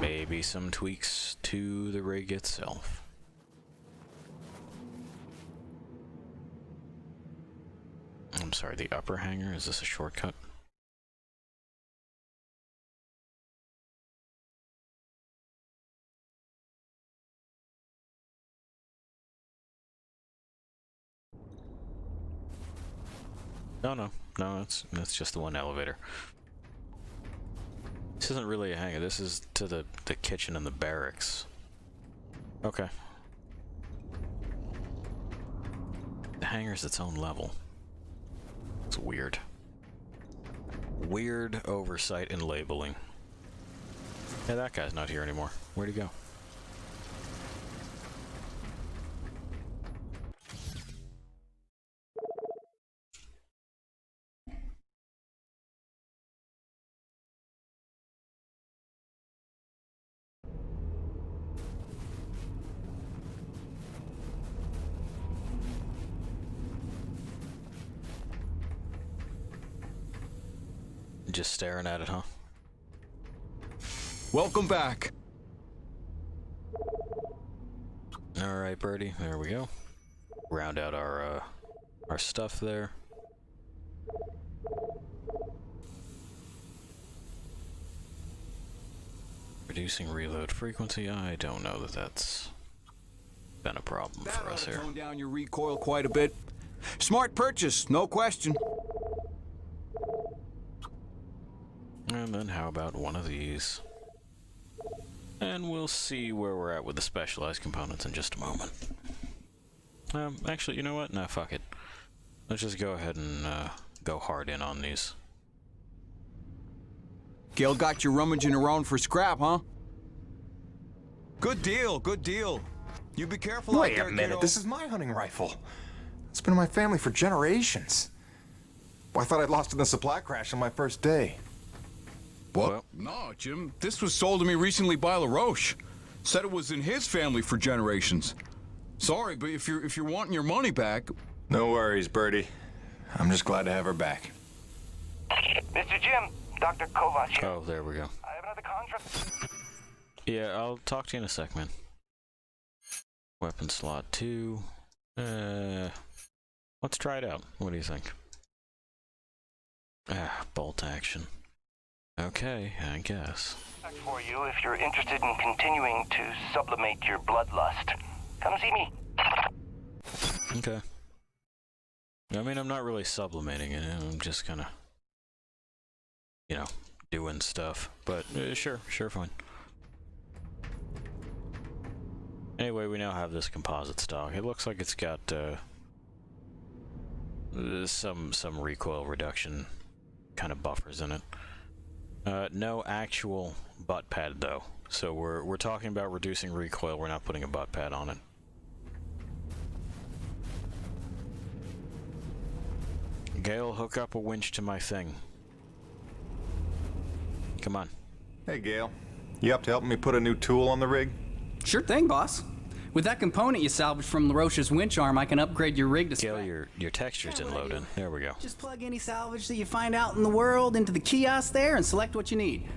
S1: Maybe some tweaks to the rig itself. I'm sorry, the upper hangar, is this a shortcut? No, that's just the one elevator. This isn't really a hangar, this is to the kitchen and the barracks. Okay. The hangar's its own level. It's weird. Weird oversight in labeling. Yeah, that guy's not here anymore. Where'd he go? Just staring at it, huh?
S2: Welcome back.
S1: All right, Birdie. There we go. Round out our stuff there. Reducing reload frequency. I don't know that that's been a problem for us here.
S2: Tone down your recoil quite a bit. Smart purchase, no question.
S1: And then how about one of these? And we'll see where we're at with the specialized components in just a moment. Actually, you know what? No, fuck it. Let's just go ahead and go hard in on these.
S2: Gil got you rummaging around for scrap, huh? Good deal, good deal. You be careful out
S8: Wait
S2: there,
S8: a minute,
S2: kiddo.
S8: this is my hunting rifle. It's been in my family for generations. Well, I thought I'd lost it in the supply crash on my first day.
S2: What?
S1: Well,
S2: No, Jim. This was sold to me recently by LaRoche. Said it was in his family for generations. Sorry, but if you're wanting your money back...
S8: No worries, Birdie. I'm just glad to have her back.
S16: Mr. Jim, Dr. Kovac here.
S1: oh, there we go.
S16: I have another contract.
S1: Yeah, I'll talk to you in a sec, man. Weapon slot 2. Let's try it out. What do you think? Bolt action. Okay, I guess.
S16: For you if you're interested in continuing to sublimate your bloodlust. Come see me.
S1: Okay. I mean, I'm not really sublimating it. I'm just kind of, you know, doing stuff. But sure, fine. Anyway, we now have this composite stock. It looks like it's got some recoil reduction kind of buffers in it. No actual butt pad though. So we're talking about reducing recoil. We're not putting a butt pad on it. Gale, hook up a winch to my thing. Come on.
S8: Hey, Gale. You up to helping me put a new tool on the rig?
S18: Sure thing, boss. With that component you salvaged from LaRoche's winch arm, I can upgrade your rig to spec.
S1: Gale, your textures didn't load in. There we go.
S18: Just plug any salvage that you find out in the world into the kiosk there and select what you need.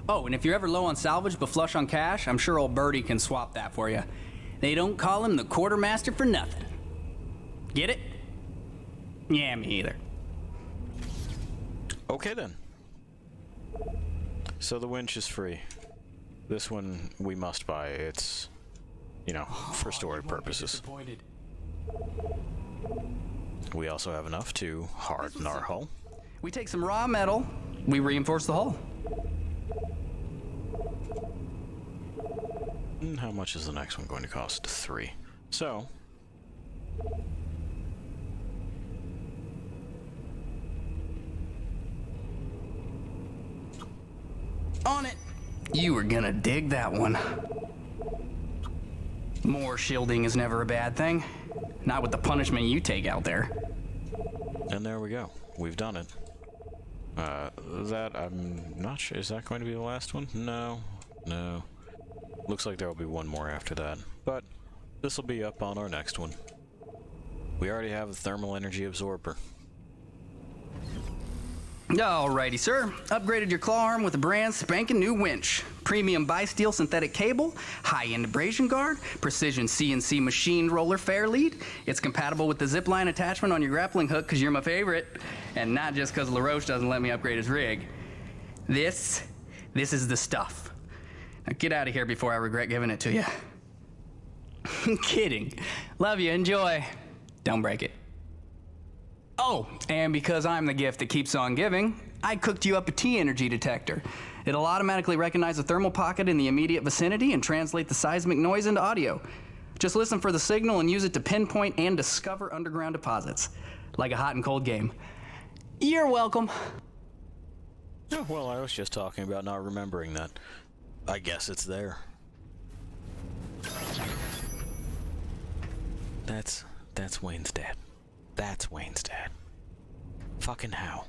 S18: Oh, and if you're ever low on salvage but flush on cash, I'm sure old Birdie can swap that for you. They don't call him the quartermaster for nothing. Get it? Yeah, me either.
S1: Okay then. So the winch is free. This one we must buy. It's, you know, for storage purposes. We also have enough to harden our hull.
S18: We take some raw metal, we reinforce the hull.
S1: And how much is the next one going to cost? 3. So,
S18: On it! You were gonna dig that one. More shielding is never a bad thing. Not with the punishment you take out there.
S1: and there we go. We've done it. That, I'm not sure. Is that going to be the last one? No. Looks like there will be one more after that. But this will be up on our next one. We already have the thermal energy absorber.
S18: Alrighty, sir. Upgraded your claw arm with a brand spanking new winch. Premium bi-steel synthetic cable, high-end abrasion guard, precision CNC machined roller fair lead. It's compatible with the zipline attachment on your grappling hook because you're my favorite. And not just because LaRoche doesn't let me upgrade his rig. This is the stuff. Now get out of here before I regret giving it to you. Kidding. Love you, enjoy. Don't break it. Oh, and because I'm the gift that keeps on giving, I cooked you up a T-energy detector. It'll automatically recognize a thermal pocket in the immediate vicinity and translate the seismic noise into audio. Just listen for the signal and use it to pinpoint and discover underground deposits. Like a hot and cold game. You're welcome.
S1: Oh, well, I was just talking about not remembering that. I guess it's there. That's Wayne's dad. That's Wayne's dad. Fucking how?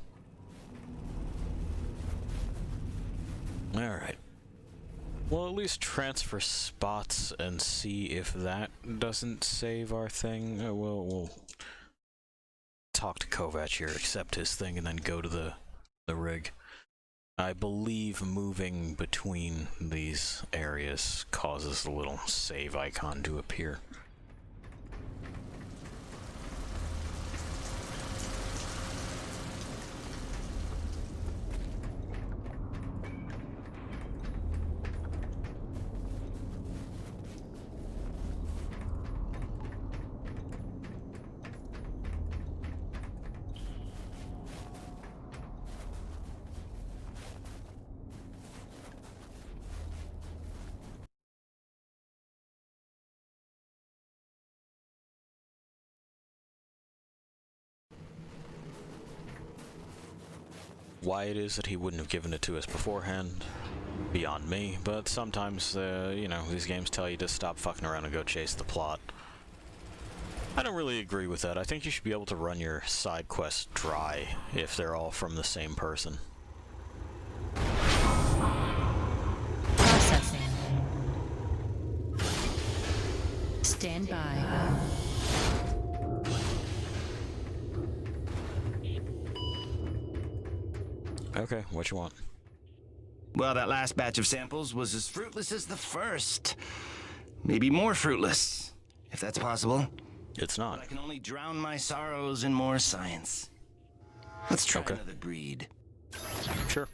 S1: Alright. Well, at least transfer spots and see if that doesn't save our thing. We'll talk to Kovac here, accept his thing, and then go to the rig. I believe moving between these areas causes the little save icon to appear. Why it is that he wouldn't have given it to us beforehand, beyond me, but sometimes, you know, these games tell you to stop fucking around and go chase the plot. I don't really agree with that. I think you should be able to run your side quests dry if they're all from the same person.
S12: Processing. Stand by.
S1: Okay, what you want?
S9: Well, that last batch of samples was as fruitless as the first. Maybe more fruitless, if that's possible.
S1: It's not.
S9: But I can only drown my sorrows in more science. Let's try another breed.
S1: Sure.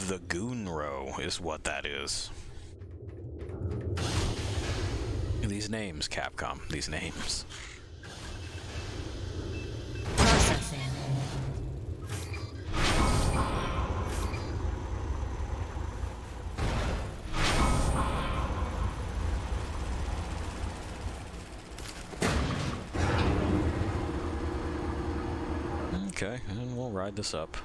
S1: The Goonro is what that is. These names, Capcom. These names.
S12: Processing.
S1: Okay, and we'll ride this up.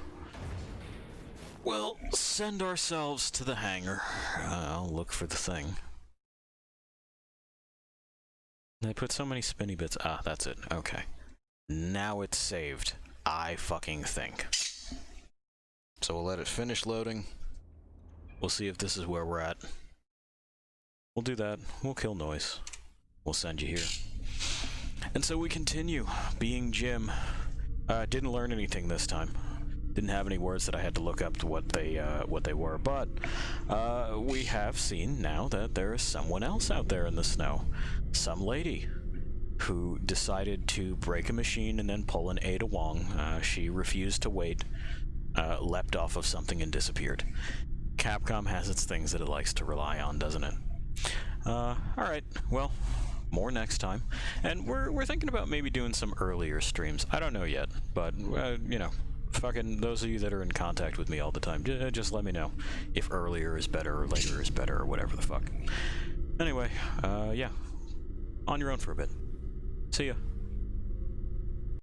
S1: We'll send ourselves to the hangar. I'll look for the thing. They put so many spinny bits. Ah, that's it. Okay. Now it's saved. I fucking think. So we'll let it finish loading. We'll see if this is where we're at. We'll do that. We'll kill noise. We'll send you here. And so we continue being Jim. Didn't learn anything this time. Didn't have any words that I had to look up to what they were, but we have seen now that there is someone else out there in the snow. Some lady who decided to break a machine and then pull an Ada Wong. She refused to wait, leapt off of something and disappeared. Capcom has its things that it likes to rely on, doesn't it? Alright, well, more next time. And we're thinking about maybe doing some earlier streams. I don't know yet, but, you know, fucking those of you that are in contact with me all the time, just let me know if earlier is better or later is better or whatever the fuck. Anyway, yeah. On your own for a bit. See ya.